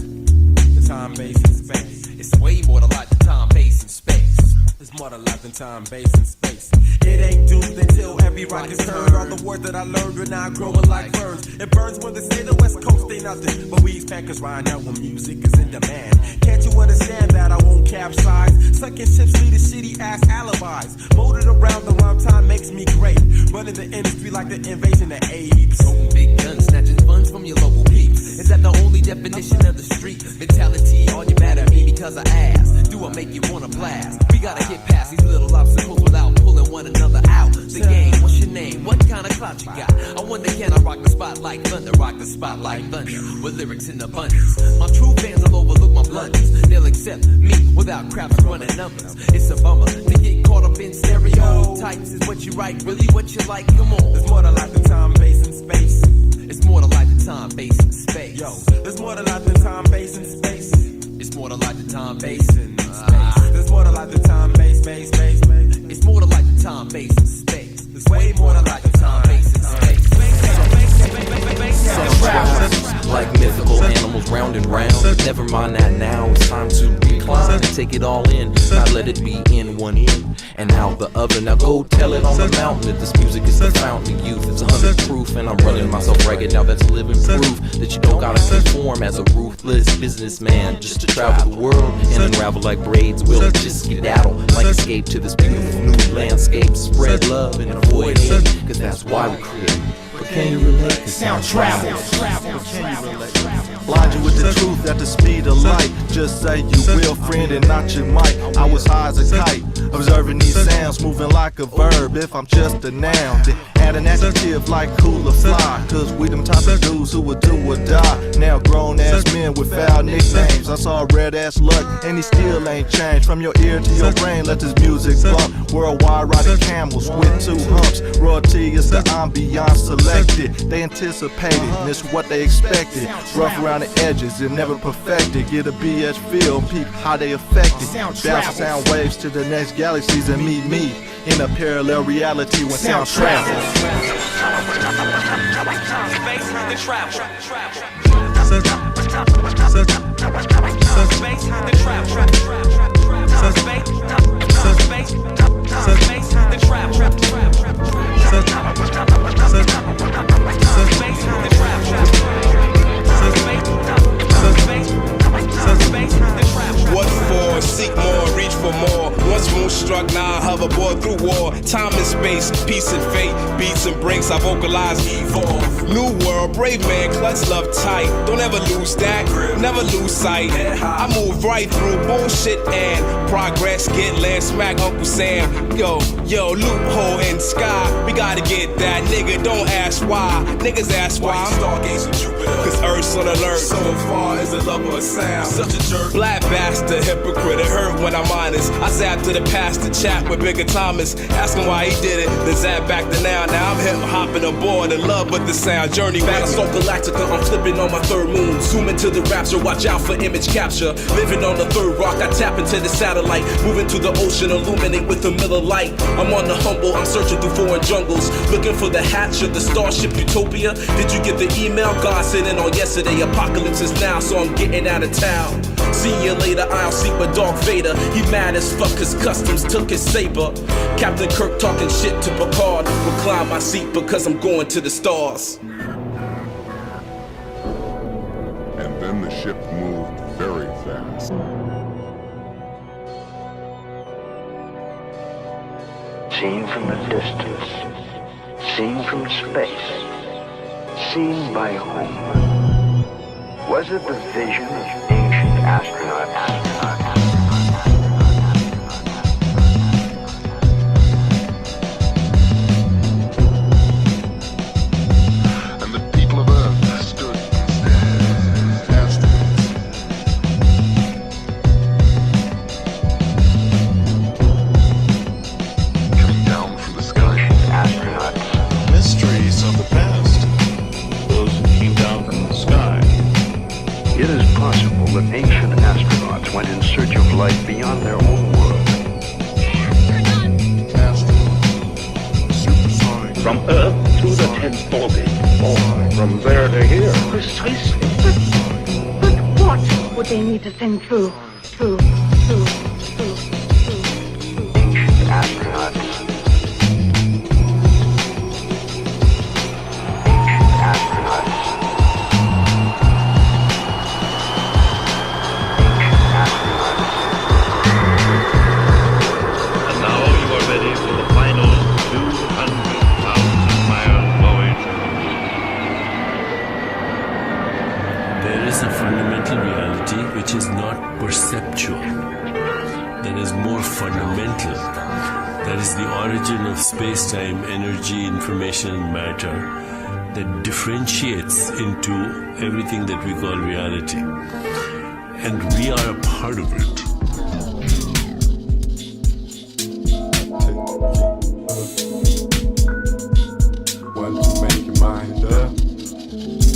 The time, base, and space. It's way more to life than time, base, and space. There's more to life than time, base, and space. It ain't doomed until every rock is heard. All the words that I learned are now growing like ferns. It burns when they say the West Coast ain't nothing. But we East Packers ride now when music is in demand. Can't you understand that I won't capsize? Sucking ships lead to shitty ass alibis. Molded around the rhyme time makes me great. Running the industry like the invasion of apes. Toting big guns, snatching funds from your local peeps. Is that the only definition of the street? Mentality, all you mad at me because I asked. Do I make you wanna blast? We gotta get past these little obstacles without pulling one another out. The game, what's your name? What kind of clout you got? I wonder can I rock the spot like thunder? Rock the spot like thunder with lyrics in abundance. My true fans will overlook my blunders. They'll accept me without craps running numbers. It's a bummer to get caught up in stereotypes. Is what you write really what you like? Come on. There's more to life than time, base, and space. It's more to life than time, base, and space. Yo, there's more to life than time, base, and space. It's more to life than time, base, and space. There's more to life than time, base, base, base, base. It's more to life than time, base, and space. There's way more to life than time, base, and space. Like mythical animals round and round. Never mind that now, it's time to recline and take it all in. Not let it be in one ear and out the other. Now go tell it on the mountain that this music is the fountain of youth. It's 100 proof and I'm running myself ragged. Now that's living proof that you don't gotta conform as a ruthless businessman just to travel the world and unravel like braids. We'll just skedaddle like escape to this beautiful new landscape. Spread love and avoid hate, cause that's why we create. But can you relate? Cause sound travels. Blind you with the truth at the speed of light. Just say you will, friend, and not your mic. I was high as a kite, observing these sounds, moving like a verb. If I'm just a noun, then add an adjective like cool or fly. Cause we them type of dudes who would do or die. Now grown ass men with foul nicknames. I saw a red ass luck, and he still ain't changed. From your ear to your brain, let this music bump. Worldwide riding camels with 2 humps. Royalty is the ambiance selected. They anticipated, and it's what they expected. Rough around the edges and never perfected. Get a BS feel, peep how they affected. Bounce sound waves to the next galaxies and meet me in a parallel reality when sound travels. Travel. time and space, peace and fate, beats and breaks, I vocalize, evolve. New world, brave man, clutch love tight. Don't ever lose that, never lose sight. I move right through bullshit and progress, get land smack Uncle Sam. Yo, loophole in sky, we gotta get that. Nigga, don't ask why, niggas ask why. I'm stargazing Jupiter, cause Earth's on alert. So far as a lover of sound, such a jerk. Black bastard, hypocrite, it hurt when I'm honest. I zapped to the past to chat with Bigger Thomas, asking why he did it, then zap back to now. Now I'm hip hopping aboard, in love with the sound. Journey Battlestar Galactica, I'm flipping on my third moon. Zoom into the rapture, watch out for image capture. Living on the third rock, I tap into the satellite. Moving to the ocean, illuminate with a Miller light. I'm on the humble, I'm searching through foreign jungles, looking for the hatch of the starship Utopia. Did you get the email? God sent in on yesterday. Apocalypse is now, so I'm getting out of town. See you later, I'll seek my Darth Vader. He mad as fuck cause customs took his saber. Captain Kirk talking shit to Picard. Recline my seat because I'm going to the stars. And then the ship moved very fast. Seen from a distance, seen from space, seen by whom? Was it the vision of ancient astronauts? Beyond their own world. From Earth to the 10th orbit, or from there to here. Precisely. But what would they need to send through? Ancient astronauts. Which is not perceptual, that is more fundamental, that is the origin of space-time, energy, information, and matter, that differentiates into everything that we call reality. And we are a part of it. Once you make your mind up,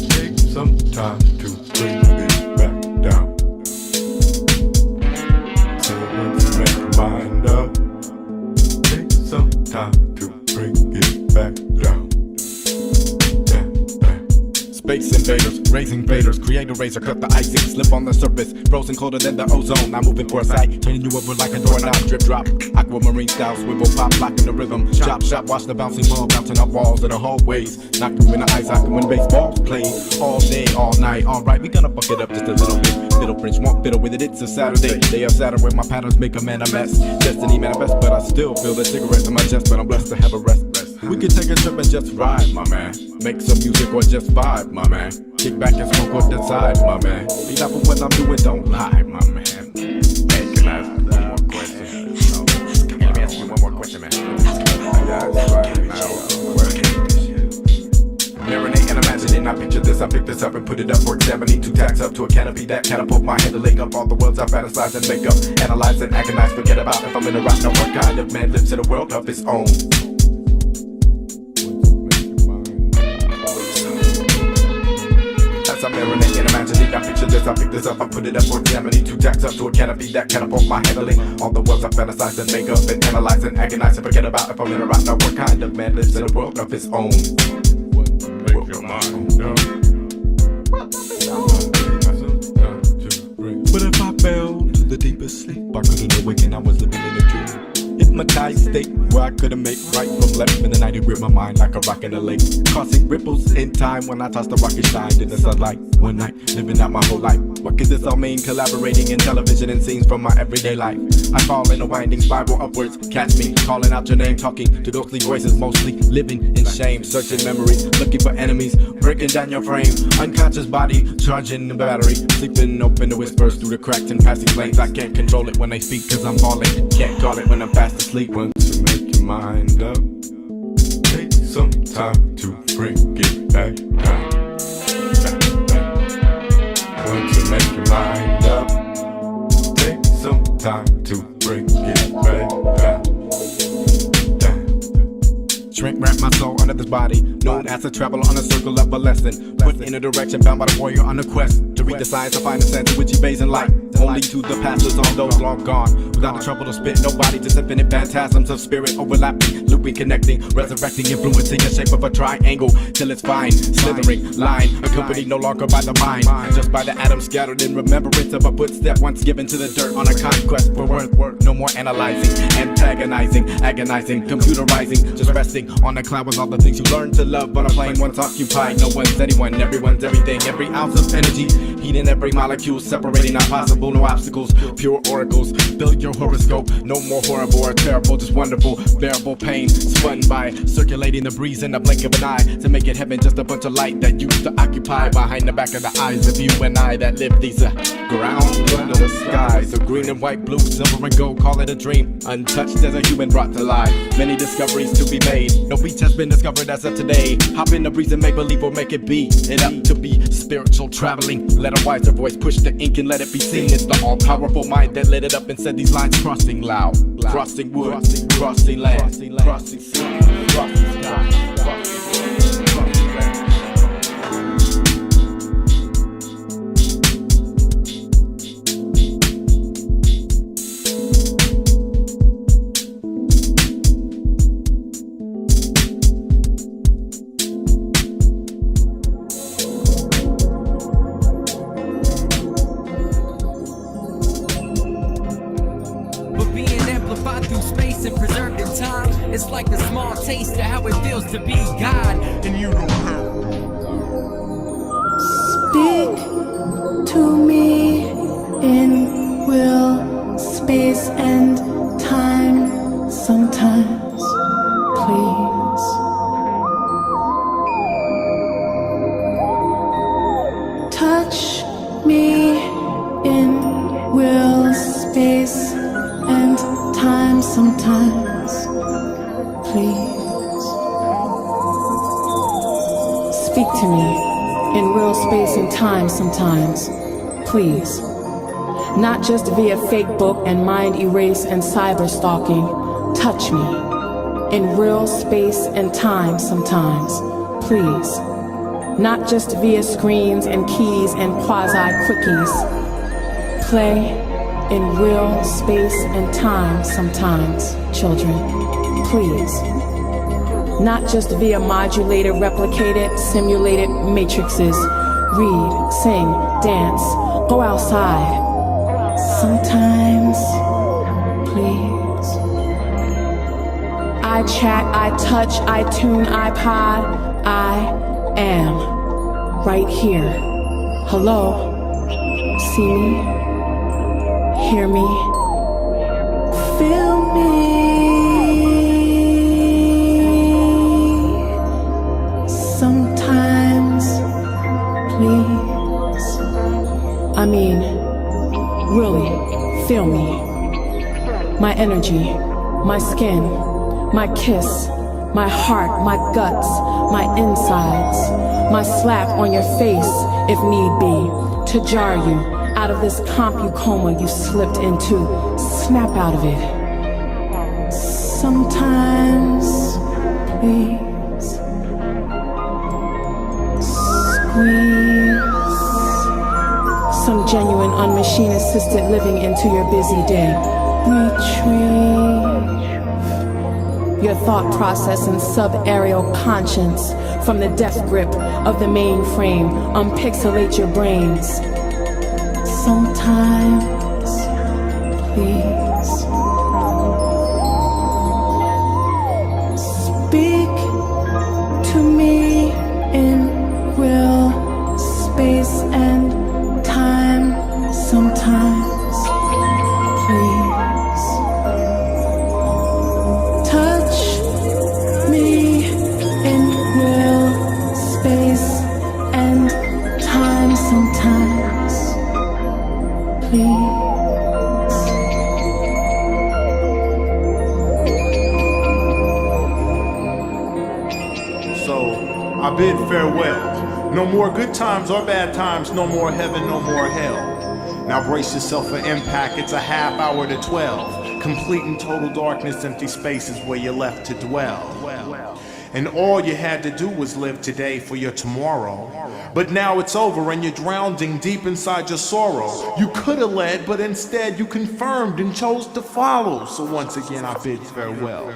take some time to bring it back down. Mind up, take some time to bring it back down. Space invaders, raising invaders, create a razor, cut the icing, slip on the surface, frozen colder than the ozone. Now moving for a sight, turning you over like a doorknob, drip drop, aquamarine style, swivel pop, locking the rhythm, chop shop, watch the bouncing ball bouncing off walls of the hallways, knock you in the ice, I can win baseball's played all day, all night. Alright, we gonna fuck it up just a little bit. Little French won't fiddle with it, it's a Saturday, day of Saturn where my patterns make a man a mess. Destiny manifest, but I still feel the cigarette in my chest, but I'm blessed to have a rest. We could take a trip and just ride, my man. Make some music or just vibe, my man. Kick back and smoke or decide, my man. Be not for what I'm doing, don't lie, my man. Man, can I ask one more question? Let me ask you one more question, man. Marinate and imagining, I picture this, I pick this up and put it up for examining. 2 tacks up to a canopy that catapult my head to leg up all the worlds I fantasize and make up. Analyze and agonize, forget about if I'm in a rock, no what kind of man lives in a world of his own. As I marinate and imagining, I picture this, I pick this up, I put it up for examining. 2 tacks up to a canopy that catapult my handling. All the worlds I fantasize and make up and analyze and agonize and forget about if I'm in a rock, no what kind of man lives in a world of his own. Make your mind up. But if I fell into the deepest sleep, I couldn't awaken, I was living in a dream. Hypnotized state, where I couldn't make right from left. In the night it gripped my mind like a rock in a lake, causing ripples in time when I tossed the rocket shined in the sunlight. One night, living out my whole life. What could this all mean? Collaborating in television and scenes from my everyday life. I fall in a winding spiral upwards. Catch me calling out your name, talking to ghostly voices, mostly living in shame, searching memories, looking for enemies, breaking down your frame. Unconscious body, charging the battery, sleeping open the whispers through the cracks and passing lanes. I can't control it when they speak cause I'm falling. Can't call it when I'm fast asleep. Once you make your mind up, take some time to bring it back down. Once you make your mind up, take some time to bring it back down. Shrink wrap my soul under this body, known as a traveler on a circle of a lesson. Put in a direction bound by the warrior on a quest to read the science to find a sense in which he bathes in light. Only to the pastors on those long gone, without the trouble to spit nobody, just infinite phantasms of spirit overlapping, looping, connecting, resurrecting, influencing the shape of a triangle till it's fine, slithering line, accompanied no longer by the mind, just by the atoms scattered in remembrance of a footstep once given to the dirt on a conquest for worth. No more analyzing, antagonizing, agonizing, computerizing, just resting on the cloud with all the things you learned to love on a plane once occupied. No one's anyone, everyone's everything, every ounce of energy, heat in every molecule, separating not possible, no obstacles, pure oracles. Build your horoscope, no more horrible or terrible, just wonderful, bearable pain, spun by circulating the breeze in the blink of an eye to make it heaven, just a bunch of light that used to occupy behind the back of the eyes of you and I that live these ground under the sky. So green and white, blue, silver and gold, call it a dream, untouched as a human brought to life. Many discoveries to be made, no beach has been discovered as of today. Hop in the breeze and make believe or make it be. It up to be spiritual traveling. Let a wiser voice push the ink and let it be seen. It's the all-powerful mind that lit it up and said these lines crossing loud, crossing wood, crossing land, crossing sea, crossing sky. It's like a small taste of how it feels to be God, and you don't have. Speak to me in will, space, and time sometimes, please. Touch me in will, space, and time sometimes, please. Speak to me in real space and time sometimes, please. Not just via fake book and mind erase and cyber stalking. Touch me in real space and time sometimes, please. Not just via screens and keys and quasi-quickies. Play in real space and time sometimes, children, please. Not just via modulated, replicated, simulated matrices. Read, sing, dance, go outside. Sometimes, please. I chat, I touch, I tune, iPod. I am right here. Hello? See me? Hear me? Feel me? Sometimes, please. I mean, really, feel me. My energy, my skin, my kiss, my heart, my guts, my insides, my slap on your face, if need be, to jar you out of this compu-coma you slipped into. Snap out of it. Sometimes, please. Squeeze some genuine unmachine-assisted living into your busy day. Retrieve your thought process and sub-aerial conscience from the death grip of the mainframe. Unpixelate your brains. Sometimes, please. sometimes. Please touch me in real space and time sometimes. Please. So I bid farewell. No more good times or bad times, no more heaven, no more hell. Now brace yourself for impact, it's a half hour to 12. Complete and total darkness, empty spaces where you're left to dwell. And all you had to do was live today for your tomorrow. But now it's over and you're drowning deep inside your sorrow. You could have led, but instead you confirmed and chose to follow. So once again I bid farewell.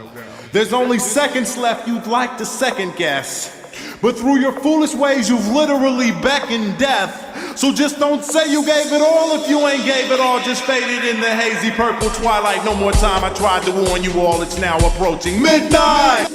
There's only seconds left you'd like to second guess. But through your foolish ways you've literally beckoned death. So just don't say you gave it all if you ain't gave it all. Just faded in the hazy purple twilight. No more time, I tried to warn you all. It's now approaching midnight.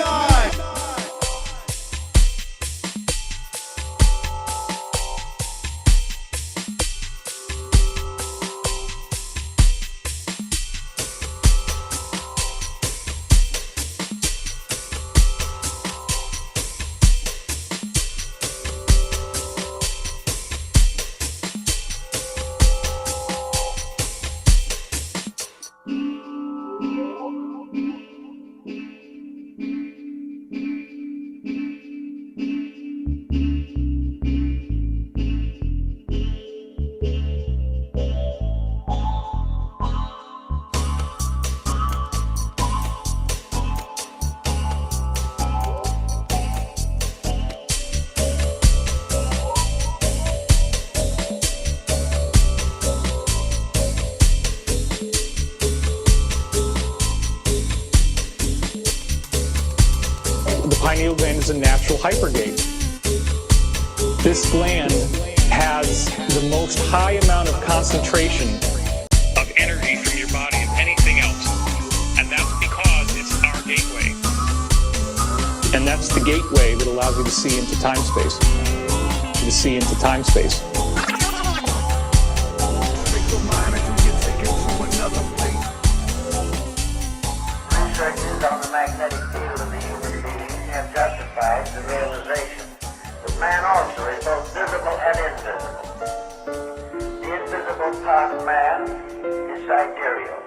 pineal gland is a natural hypergate. This gland has the most high amount of concentration of energy from your body of anything else. And that's because it's our gateway. And that's the gateway that allows you to see into time-space. To see into time-space. Researches on the magnetic field of the human being have justified the realization that man also is both visible and invisible. The invisible part of man is sidereal.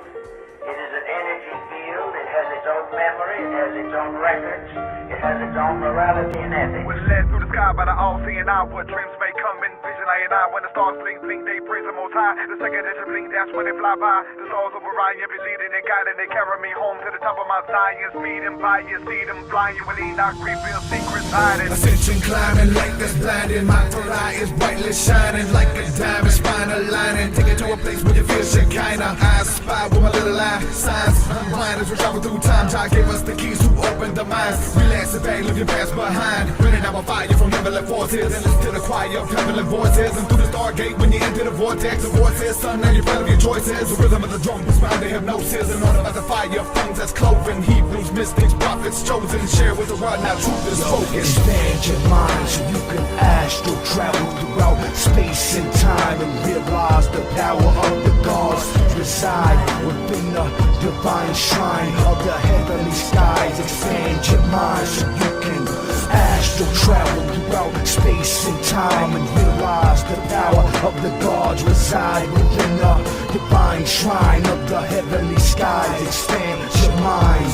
It is an energy field. It has its own memory. It has its own records. It has its own morality and ethics. We're led through the sky by the all-seeing eye, where dreams may come in vision. I and I, when the stars blink, they praise the Most High. The second that you blink, that's when they fly by. The stars of Orion, you be leading and guiding. They carry me home to the top of Mount Zion. Speed and by you, see them flying. With Enoch, reveal secrets hiding. Ascension climbing, light that's blinding. My third eye is brightly shining like a diamond, spine aligning. Take it to a place where you feel Shekinah. I spy with my little eye. Signs, blinders, we travel through time. Jah gave us the keys to open the minds. Relax and bang, leave your past behind. Burning out a fire from heavenly forces. And listen to the choir of heavenly voices. And through the stargate, when you enter the vortex, the voice says, son, now you're front of your choices. The rhythm of the drum is found to hypnosis. And on about the fire of things that's cloven. Hebrews, mystics, prophets, chosen. Share with the world, now truth is focused. Expand your mind so you can astral travel throughout space and time and realize the power of the gods reside within the divine shrine of the heavenly skies. Expand your mind so you can astral travel throughout space and time and realize the power of the gods reside within the divine shrine of the heavenly skies. Expand your mind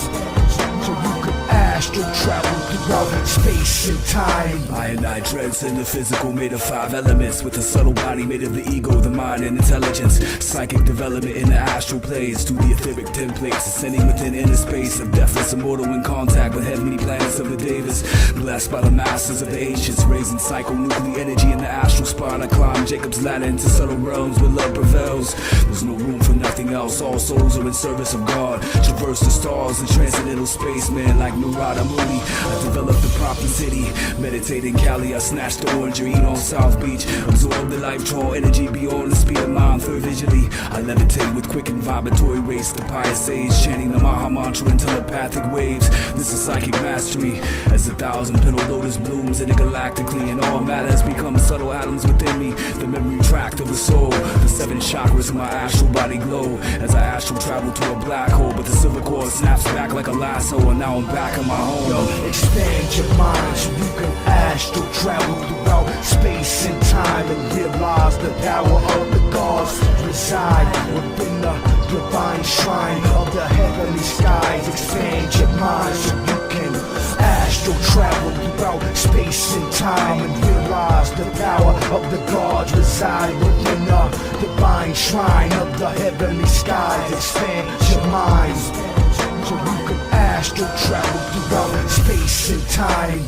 so you can astral travel throughout space and time. I and I transcend the physical, made of 5 elements, with a subtle body made of the ego, the mind, and intelligence. Psychic development in the astral planes, through the etheric templates, ascending within inner space of deathless, immortal in contact with heavenly planets of the Devas. Blessed by the masters of the ancients, raising psychonuclear energy in the astral spine. I climb Jacob's ladder into subtle realms where love prevails. There's no room for nothing else. All souls are in service of God. Traverse the stars in transcendental space, man, like Narada Muni. I developed the proper city, meditate in Cali. I snatch the orange eat on South Beach. Absorb the life, draw energy beyond the speed of mind. Third visually, I levitate with quick quick and vibratory race. The pious sage chanting the Maha Mantra in telepathic waves. This is psychic mastery. As 1,000 petal lotus blooms intergalactically, and all matter has become subtle atoms within me. The memory tract of the soul. The 7 chakras in my astral body glow as I astral travel to a black hole. But the silver cord snaps back like a lasso, and now I'm back in my home. Yo, expand your mind so you can astral travel throughout space and time and realize the power of the gods reside within the divine shrine of the heavenly skies. Expand your mind so you can astral travel throughout space and time and realize the power of the gods reside within the divine shrine of the heavenly skies. Expand your mind so you can astral travel throughout space and time.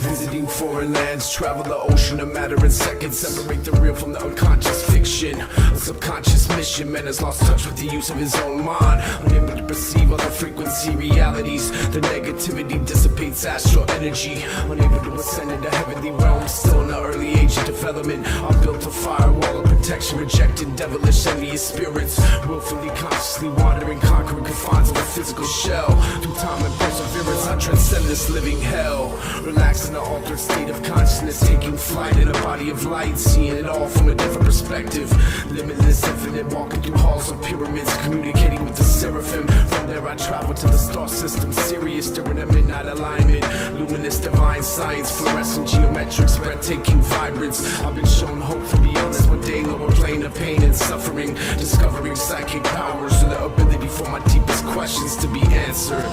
Visiting foreign lands, travel the ocean of matter in seconds. Separate the real from the unconscious fiction. A subconscious mission, man has lost touch with the use of his own mind. Unable to perceive other frequency realities. The negativity dissipates astral energy. Unable to ascend into heavenly realms, still in the early age of development. I built a firewall of protection, rejecting devilish envious spirits. Willfully, consciously wandering, conquering confines of the physical shell. Through time and perseverance, I transcend this living hell. Relax in an altered state of consciousness, taking flight in a body of light, seeing it all from a different perspective. Limitless, infinite, walking through halls of pyramids, communicating with the seraphim. From there I travel to the star system, Sirius during a midnight alignment. Luminous divine science, fluorescent geometrics, breathtaking vibrance. I've been shown hope for beyond this one day, lower plane of pain and suffering. Discovering psychic powers and the ability for my deepest questions to be answered.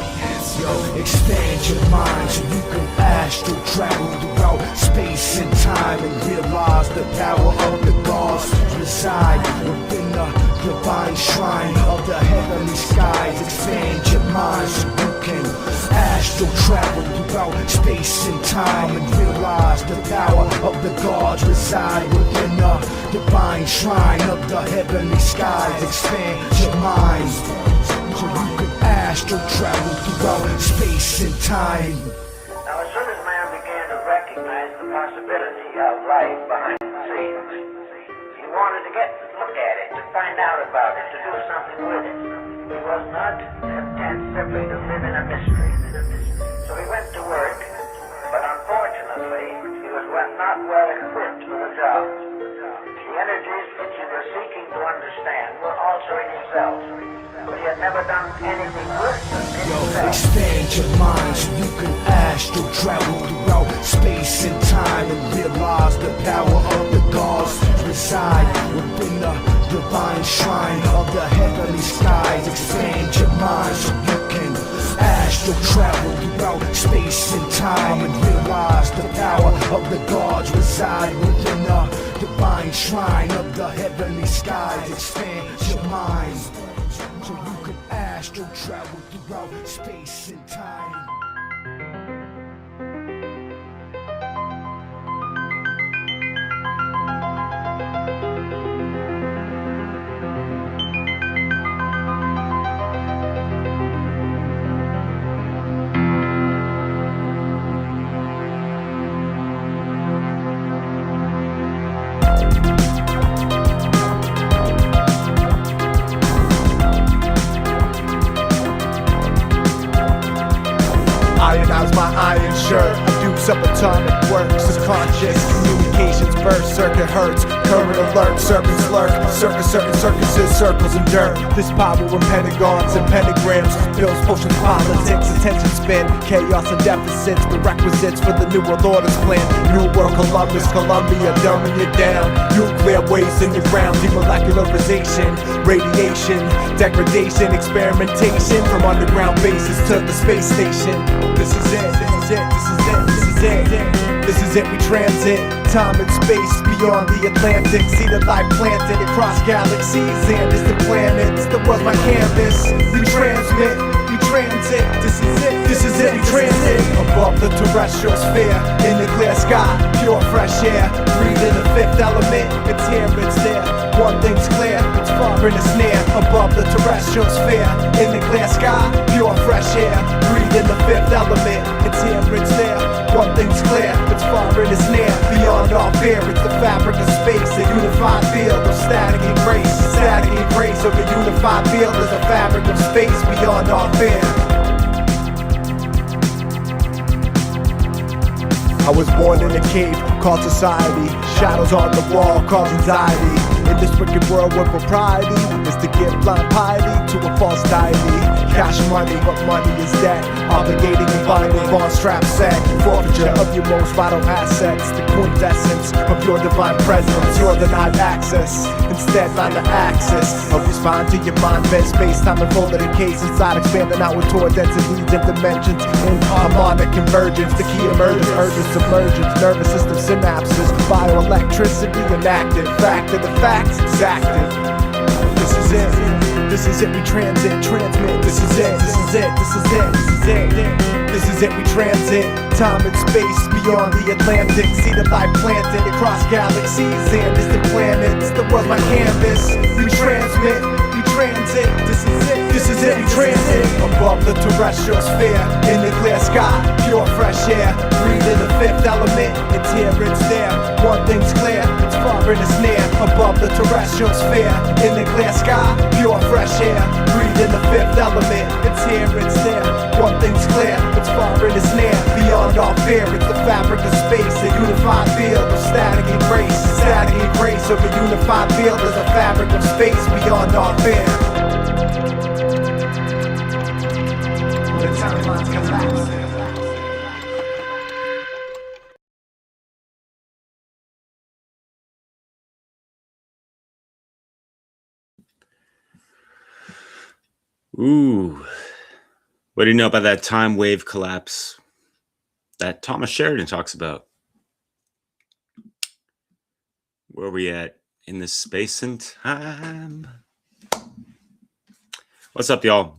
Yo, expand your mind so you can astral travel throughout space and time and realize the power of the gods reside within the divine shrine of the heavenly skies. Expand your mind so you can astral travel throughout space and time and realize the power of the gods reside within the divine shrine of the heavenly skies. Expand your mind so you can astral travel throughout space and time. Now, as soon as man began to recognize the possibility of life behind the scenes, he wanted to look at it, to find out about it, to do something with it. He was not content simply to live in a mystery. So he went to work, but unfortunately, he was not well equipped for the job. The energies which he was seeking to understand were also in himself, but he had never done anything with them in himself. Expand your mind so you can astral travel throughout space and time and realize the power of the gods reside within the divine shrine of the heavenly skies. Expand your mind so you can astral travel throughout space and time and realize the power of the gods reside within the divine shrine of the heavenly skies. Expand your mind so you can astral travel throughout space and time. Ionize my iron shirt, I do subatomic work. Subconscious communications burst, circuit hurts, current alert, serpents lurk, circuses, circles and dirt. This power in pentagons and pentagrams, pills, potions, politics, attention span, chaos and deficits, prerequisites for the new world order's plan. New world Columbus, Columbia, dumbing you down. Nuclear waste in the ground, demolecularization, radiation, degradation, experimentation from underground bases to the space station. This is it, this is it, this is it, this is it. This is it, we transit time and space beyond the Atlantic. See the life planted across galaxies and distant planets. The world's my canvas, we transmit, we transit. This is it, we transit above the terrestrial sphere, in the clear sky, pure fresh air. Breathing the fifth element, it's here, it's there. One thing's clear, it's far and it's near. Above the terrestrial sphere, in the clear sky, pure fresh air. Breathing the fifth element, it's here, it's there. One thing's clear, it's far and it's near. Beyond all fear, it's the fabric of space, a unified field of static and grace of a unified field as a fabric of space beyond all fear. I was born in a cave called society. Shadows on the wall cause anxiety. In this wicked world where propriety is to give blind piety to a false deity. Cash money, but money is debt. Obligating and binding, bond strap set. Forfeiture of your most vital assets. The quintessence of your divine presence. You're denied access, instead line the axis of your spine to your mind. Bed space, time unfolded in case inside. Expanding outward toward densities and dimensions. In harmonic convergence, the key emerges. Urges submergence, nervous system synapses. Bioelectricity enacted. Fact of the facts exacted. This is it. This is it, we transit, transmit. This is it, this is it, this is it, this is it. This is it, we transit. Time and space beyond the Atlantic. See the life planted across galaxies and distant planets. The world's my canvas. We transmit, we transit. This is it, we transit. Above the terrestrial sphere, in the clear sky, pure fresh air. Breathing the fifth element. It's here, it's there. One thing's clear, it's far and it's near. Above the terrestrial sphere, in the clear sky, pure fresh air. Breathing the fifth element. It's here, it's there. One thing's clear, it's far and it's near. Beyond all fear, it's the fabric of space. A unified field of static and grace. Static and grace of a unified field is a fabric of space beyond all fear. The timeline's collapsing. Ooh, what do you know about that time wave collapse that Thomas Sheridan talks about? Where are we at in this space and time? What's up, y'all?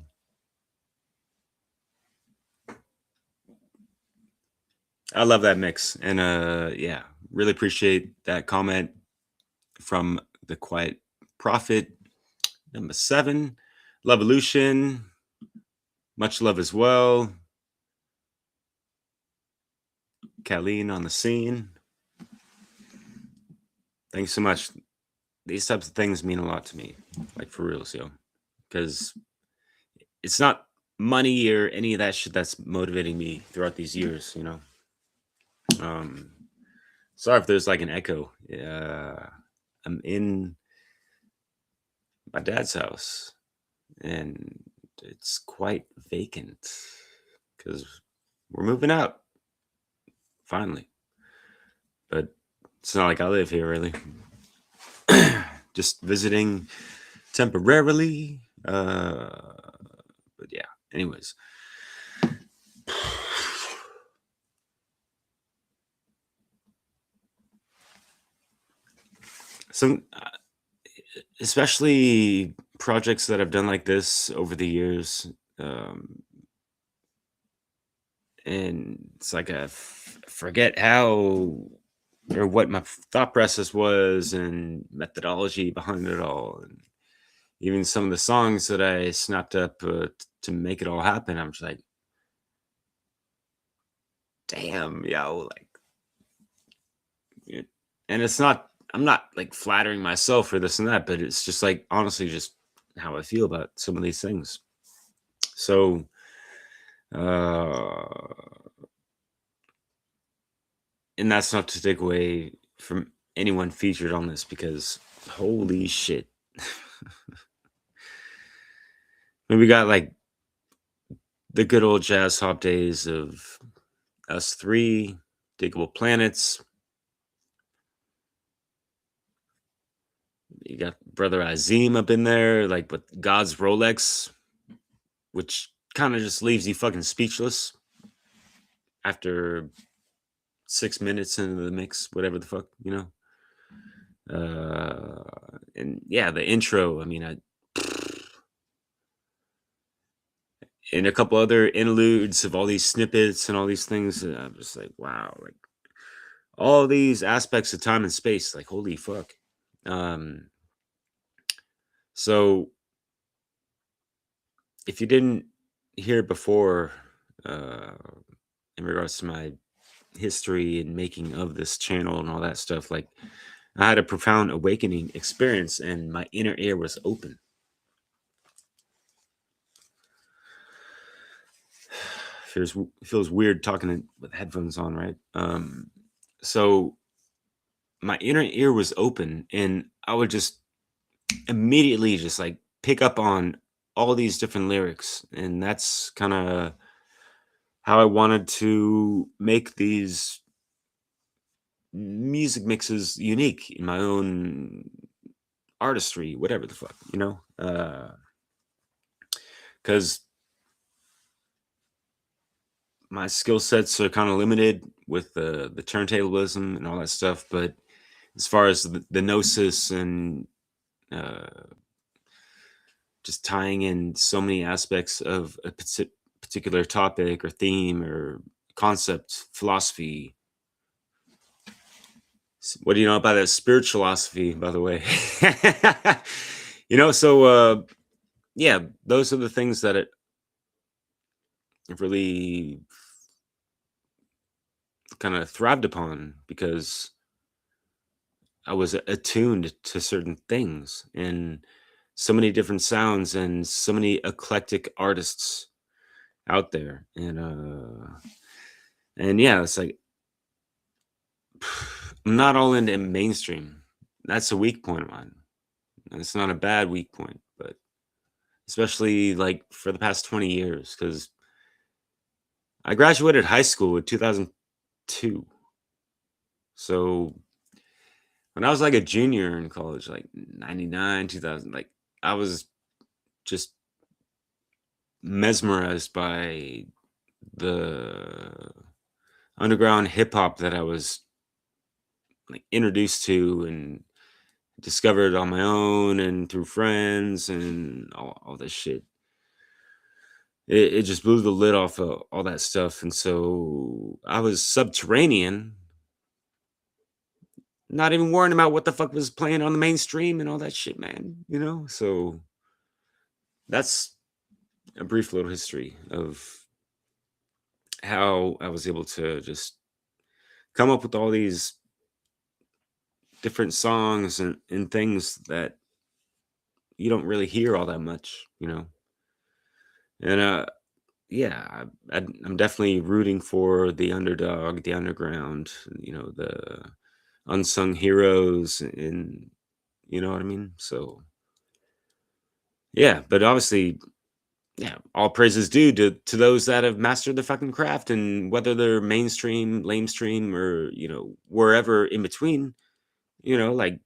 I love that mix. And yeah, really appreciate that comment from the Quiet Prophet. Number 7. Loveolution, much love as well. Colleen on the scene. Thanks so much. These types of things mean a lot to me, like for real, yo. Because it's not money or any of that shit that's motivating me throughout these years, you know. Sorry if there's like an echo. I'm in my dad's house. And it's quite vacant because we're moving out finally. But it's not like I live here really. Just visiting temporarily. But yeah, anyways. Some, especially projects that I've done like this over the years, and it's like I forget how or what my thought process was and methodology behind it all, and even some of the songs that I snapped up to make it all happen. I'm just like, damn, yo, like, and it's not. I'm not like flattering myself for this and that, but it's just like honestly just how I feel about some of these things. So and that's not to take away from anyone featured on this, because holy shit. And we got like the good old jazz hop days of us 3, Diggable Planets. You got Brother Azim up in there, like with God's Rolex, which kind of just leaves you fucking speechless after 6 minutes into the mix, whatever the fuck, you know. And yeah, the intro, I mean, and a couple other interludes of all these snippets and all these things. I'm just like, wow, like all these aspects of time and space, like holy fuck. So if you didn't hear before, in regards to my history and making of this channel and all that stuff, like I had a profound awakening experience and my inner ear was open. feels weird talking with headphones on, right? So my inner ear was open, and I would just immediately just like pick up on all these different lyrics, and that's kind of how I wanted to make these music mixes unique in my own artistry, whatever the fuck, because my skill sets are kind of limited with the turntablism and all that stuff. But as far as the gnosis and just tying in so many aspects of a particular topic or theme or concept, philosophy. What do you know about that spiritual philosophy, by the way? So yeah, those are the things that it really kind of thrived upon, because I was attuned to certain things and so many different sounds and so many eclectic artists out there. And yeah, it's like I'm not all into mainstream. That's a weak point of mine. And it's not a bad weak point, but especially like for the past 20 years, because I graduated high school in 2002. So when I was like a junior in college, like 99, 2000, like I was just mesmerized by the underground hip hop that I was like introduced to and discovered on my own and through friends and all this shit. It just blew the lid off of all that stuff. And so I was subterranean, not even worrying about what the fuck was playing on the mainstream and all that shit, man. So that's a brief little history of how I was able to just come up with all these different songs and things that you don't really hear all that much, And yeah, I'm definitely rooting for the underdog, the underground, the unsung heroes, and you know what I mean? So yeah, but obviously, yeah, all praises due to those that have mastered the fucking craft, and whether they're mainstream, lamestream, or wherever in between, like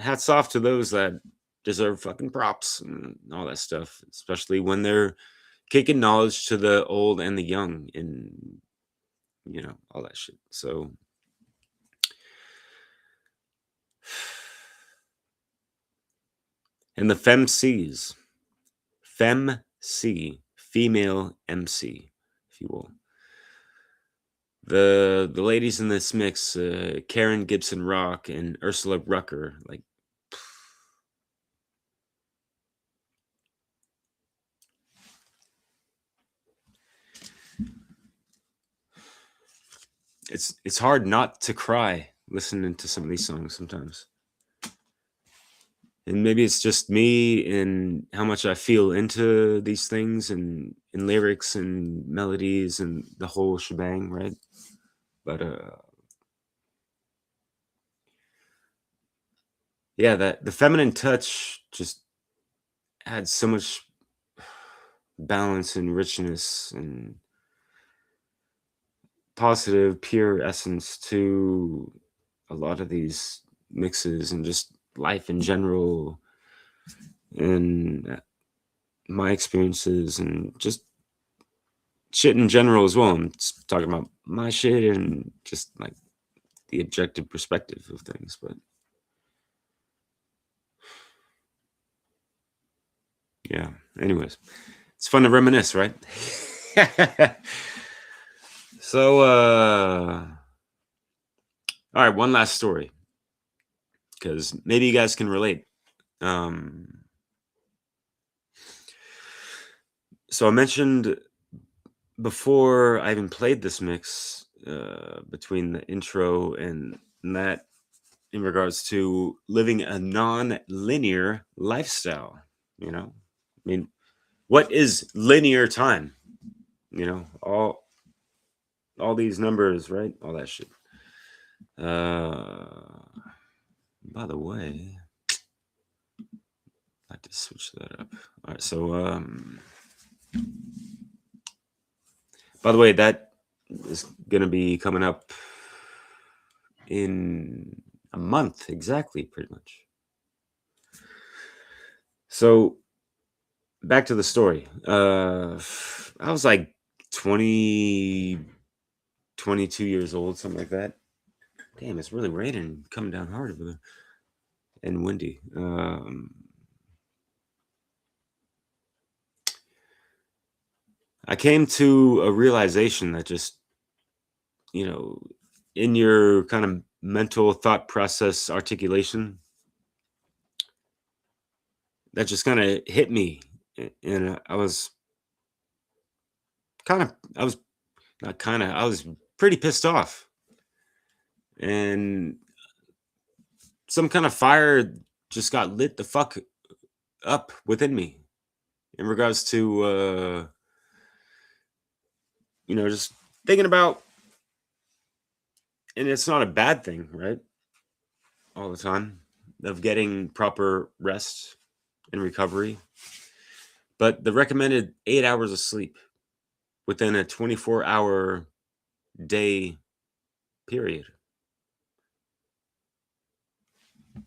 hats off to those that deserve fucking props and all that stuff, especially when they're kicking knowledge to the old and the young, and all that shit. So and the femcs, female MC, if you will. The ladies in this mix, Karen Gibson Rock and Ursula Rucker, like it's hard not to cry listening to some of these songs sometimes. And maybe it's just me and how much I feel into these things and in lyrics and melodies and the whole shebang, right? But yeah, that the feminine touch just had so much balance and richness and positive, pure essence to a lot of these mixes and just life in general, and my experiences and just shit in general as well. I'm just talking about my shit and just like the objective perspective of things. But yeah, anyways, it's fun to reminisce, right? So all right, one last story, because maybe you guys can relate. So I mentioned before I even played this mix, between the intro and that, in regards to living a non-linear lifestyle. I mean, what is linear time? You know, all these numbers, right? All that shit. By the way, I'd like to switch that up. All right, so by the way, that is gonna be coming up in a month exactly, pretty much. So back to the story. I was like 20, 22 years old, something like that. Damn, it's really raining, coming down hard over there, and windy. I came to a realization that just, you know, in your kind of mental thought process articulation, that just kind of hit me. And I was I was pretty pissed off. And some kind of fire just got lit the fuck up within me in regards to, you know, just thinking about, and it's not a bad thing, right? All the time, of getting proper rest and recovery. But the recommended 8 hours of sleep within a 24-hour day period. I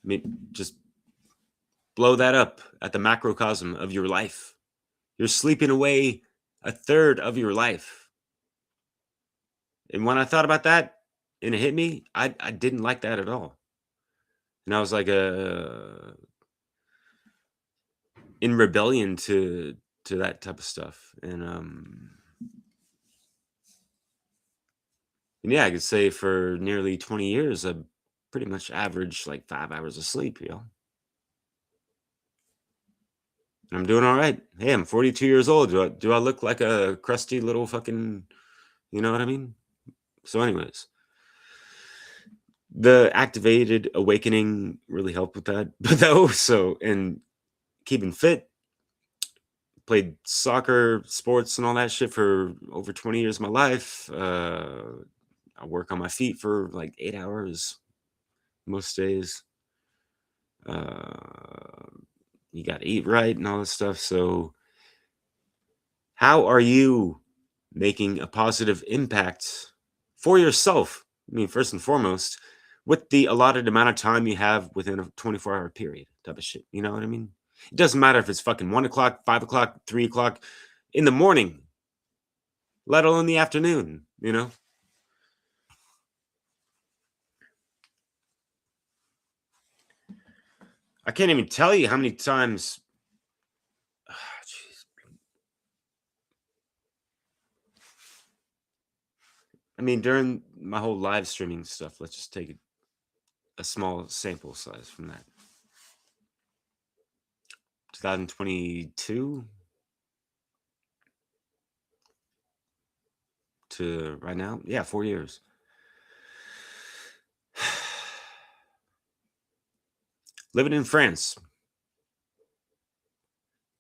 mean, just blow that up at the macrocosm of your life. You're sleeping away a third of your life. And when I thought about that and it hit me, I didn't like that at all. And I was like in rebellion to that type of stuff. And yeah, I could say for nearly 20 years, I pretty much averaged like 5 hours of sleep, yo. And I'm doing all right. Hey, I'm 42 years old. Do I look like a crusty little fucking, you know what I mean? So anyways, the activated awakening really helped with that. But though, so, and keeping fit, played soccer, sports, and all that shit for over 20 years of my life. I work on my feet for like 8 hours most days. You got to eat right and all this stuff. So how are you making a positive impact for yourself? I mean, first and foremost, with the allotted amount of time you have within a 24-hour period type of shit. You know what I mean? It doesn't matter if it's fucking 1 o'clock, 5 o'clock, 3 o'clock in the morning, let alone the afternoon, you know? I can't even tell you how many times. I mean, during my whole live streaming stuff, let's just take a small sample size from that. 2022 to right now. Yeah, 4 years. Living in France,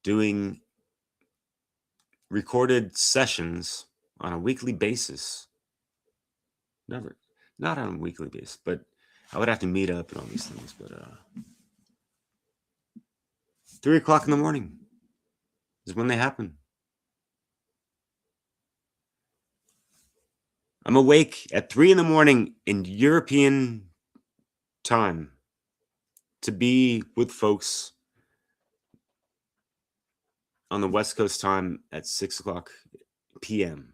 doing recorded sessions on a weekly basis. Not on a weekly basis, but I would have to meet up and all these things. But 3 o'clock in the morning is when they happen. I'm awake at 3 in the morning in European time to be with folks on the West Coast time at 6 o'clock p.m.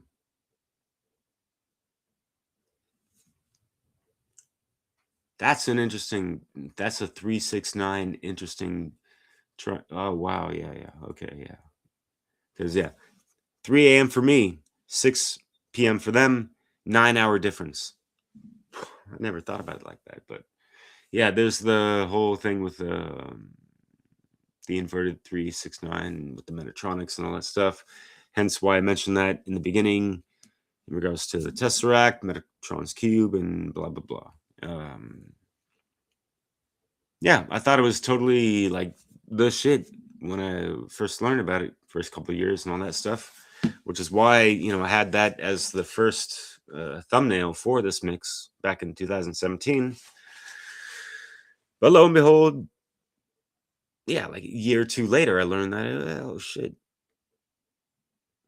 That's a 369 interesting. Oh, wow. Yeah. Okay. Yeah. Because, 3 a.m. for me, 6 p.m. for them, 9-hour difference. I never thought about it like that. But yeah, there's the whole thing with the inverted 369 with the Metatronics and all that stuff. Hence why I mentioned that in the beginning in regards to the Tesseract, Metatron's Cube, and blah, blah, blah. Yeah, I thought it was totally like the shit when I first learned about it, first couple of years and all that stuff. which is why, I had that as the first thumbnail for this mix back in 2017. But lo and behold, yeah, like a year or two later, I learned that, oh shit,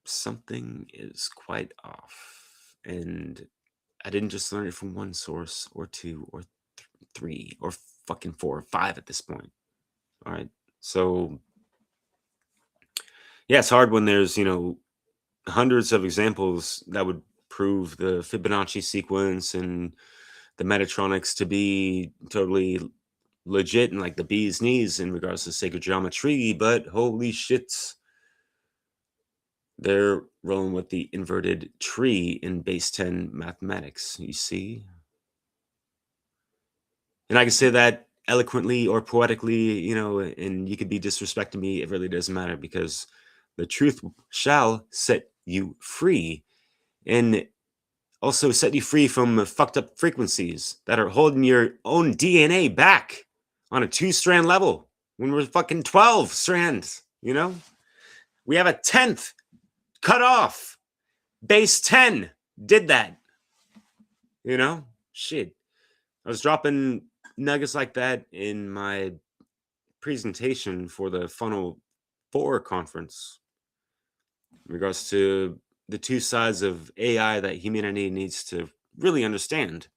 something is quite off. And I didn't just learn it from one source or two or three or fucking 4 or 5 at this point. All right. So, yeah, it's hard when there's, hundreds of examples that would prove the Fibonacci sequence and the Metatronics to be totally legit and like the bee's knees in regards to sacred geometry, but holy shit, they're rolling with the inverted tree in base 10 mathematics, you see? And I can say that eloquently or poetically, and you could be disrespecting me. It really doesn't matter, because the truth shall set you free, and also set you free from fucked up frequencies that are holding your own DNA back on a 2-strand level when we're fucking 12 strands, We have a 10th cut off. Base 10 did that, Shit. I was dropping nuggets like that in my presentation for the Funnel 4 conference in regards to the two sides of AI that humanity needs to really understand.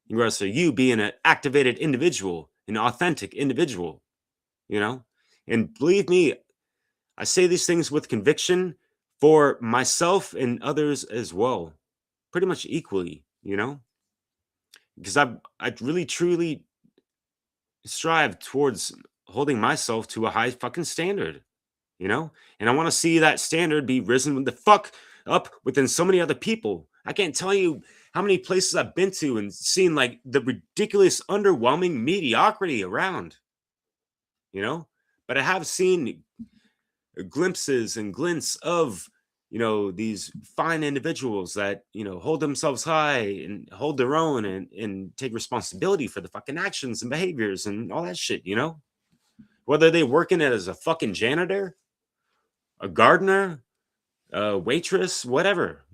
In regards to you being an activated individual, an authentic individual, And believe me, I say these things with conviction for myself and others as well, pretty much equally, because I really truly strive towards holding myself to a high fucking standard, and I want to see that standard be risen the fuck up within so many other people. I can't tell you how many places I've been to and seen like the ridiculous, underwhelming mediocrity around, but I have seen glimpses and glints of these fine individuals that hold themselves high and hold their own and take responsibility for the fucking actions and behaviors and all that shit, whether they working as a fucking janitor, a gardener, a waitress, whatever,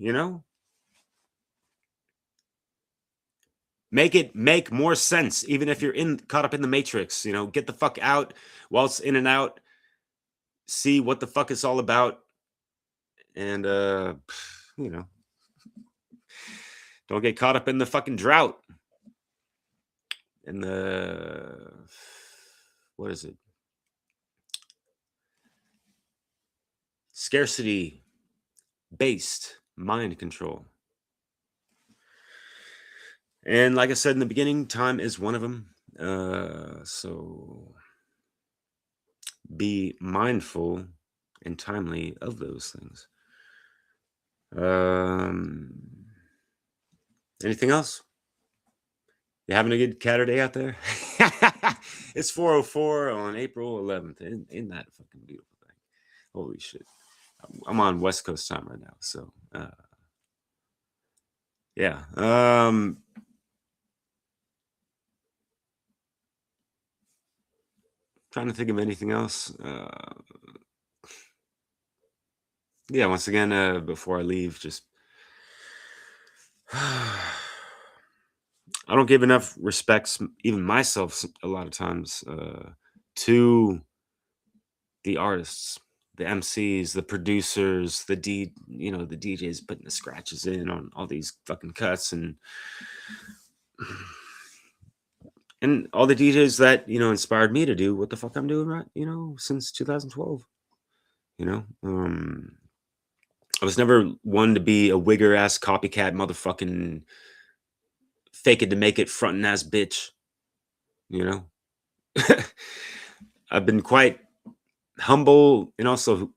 make it make more sense, even if you're caught up in the matrix. Get the fuck out while it's in and out, see what the fuck it's all about, and don't get caught up in the fucking drought and the what is it, scarcity based mind control. And like I said in the beginning, time is one of them. So be mindful and timely of those things. Anything else? You having a good Saturday out there? It's 4:04 on April 11th. Isn't that a fucking beautiful thing? Holy shit. I'm on West Coast time right now. So, yeah. Trying to think of anything else. Yeah, once again, before I leave, just I don't give enough respects, even myself, a lot of times, to the artists, the MCs, the producers, the DJs putting the scratches in on all these fucking cuts, and all the DJs that inspired me to do what the fuck I'm doing right, since 2012. I was never one to be a wigger ass copycat motherfucking fake it to make it frontin' ass bitch. I've been quite humble and also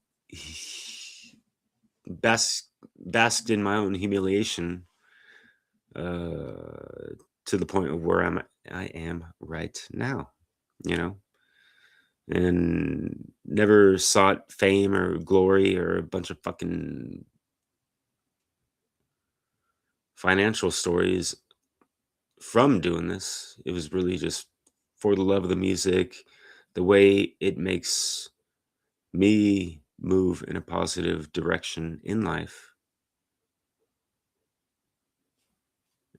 basked in my own humiliation to the point of where I am right now, and never sought fame or glory or a bunch of fucking financial stories from doing this. It was really just for the love of the music, the way it makes me move in a positive direction in life.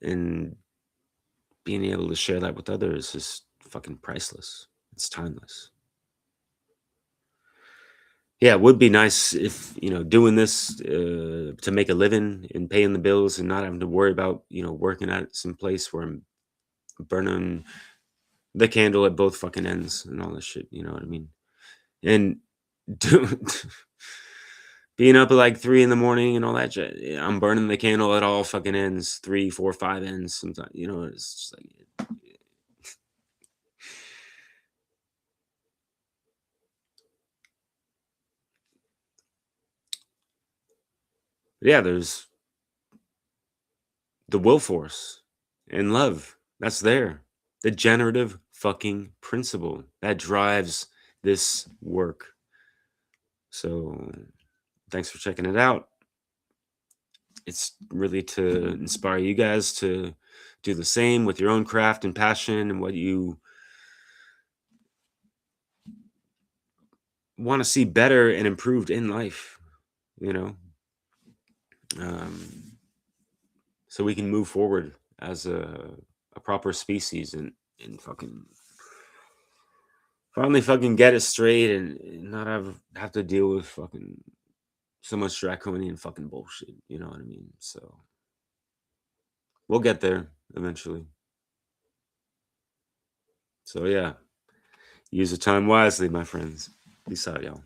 And being able to share that with others is fucking priceless. It's timeless. Yeah, it would be nice if, doing this to make a living and paying the bills and not having to worry about, working at some place where I'm burning the candle at both fucking ends and all this shit. You know what I mean? And being up at like 3 in the morning and all that shit. I'm burning the candle at all fucking ends, 3, 4, 5 ends sometimes. It's just like, yeah, there's the will force and love that's there. The generative fucking principle that drives this work. So thanks for checking it out. It's really to inspire you guys to do the same with your own craft and passion and what you want to see better and improved in life, so we can move forward as a proper species and fucking finally fucking get it straight and not have to deal with fucking so much draconian fucking bullshit. You know what I mean? So we'll get there eventually. So yeah, use the time wisely, my friends. Peace out, y'all.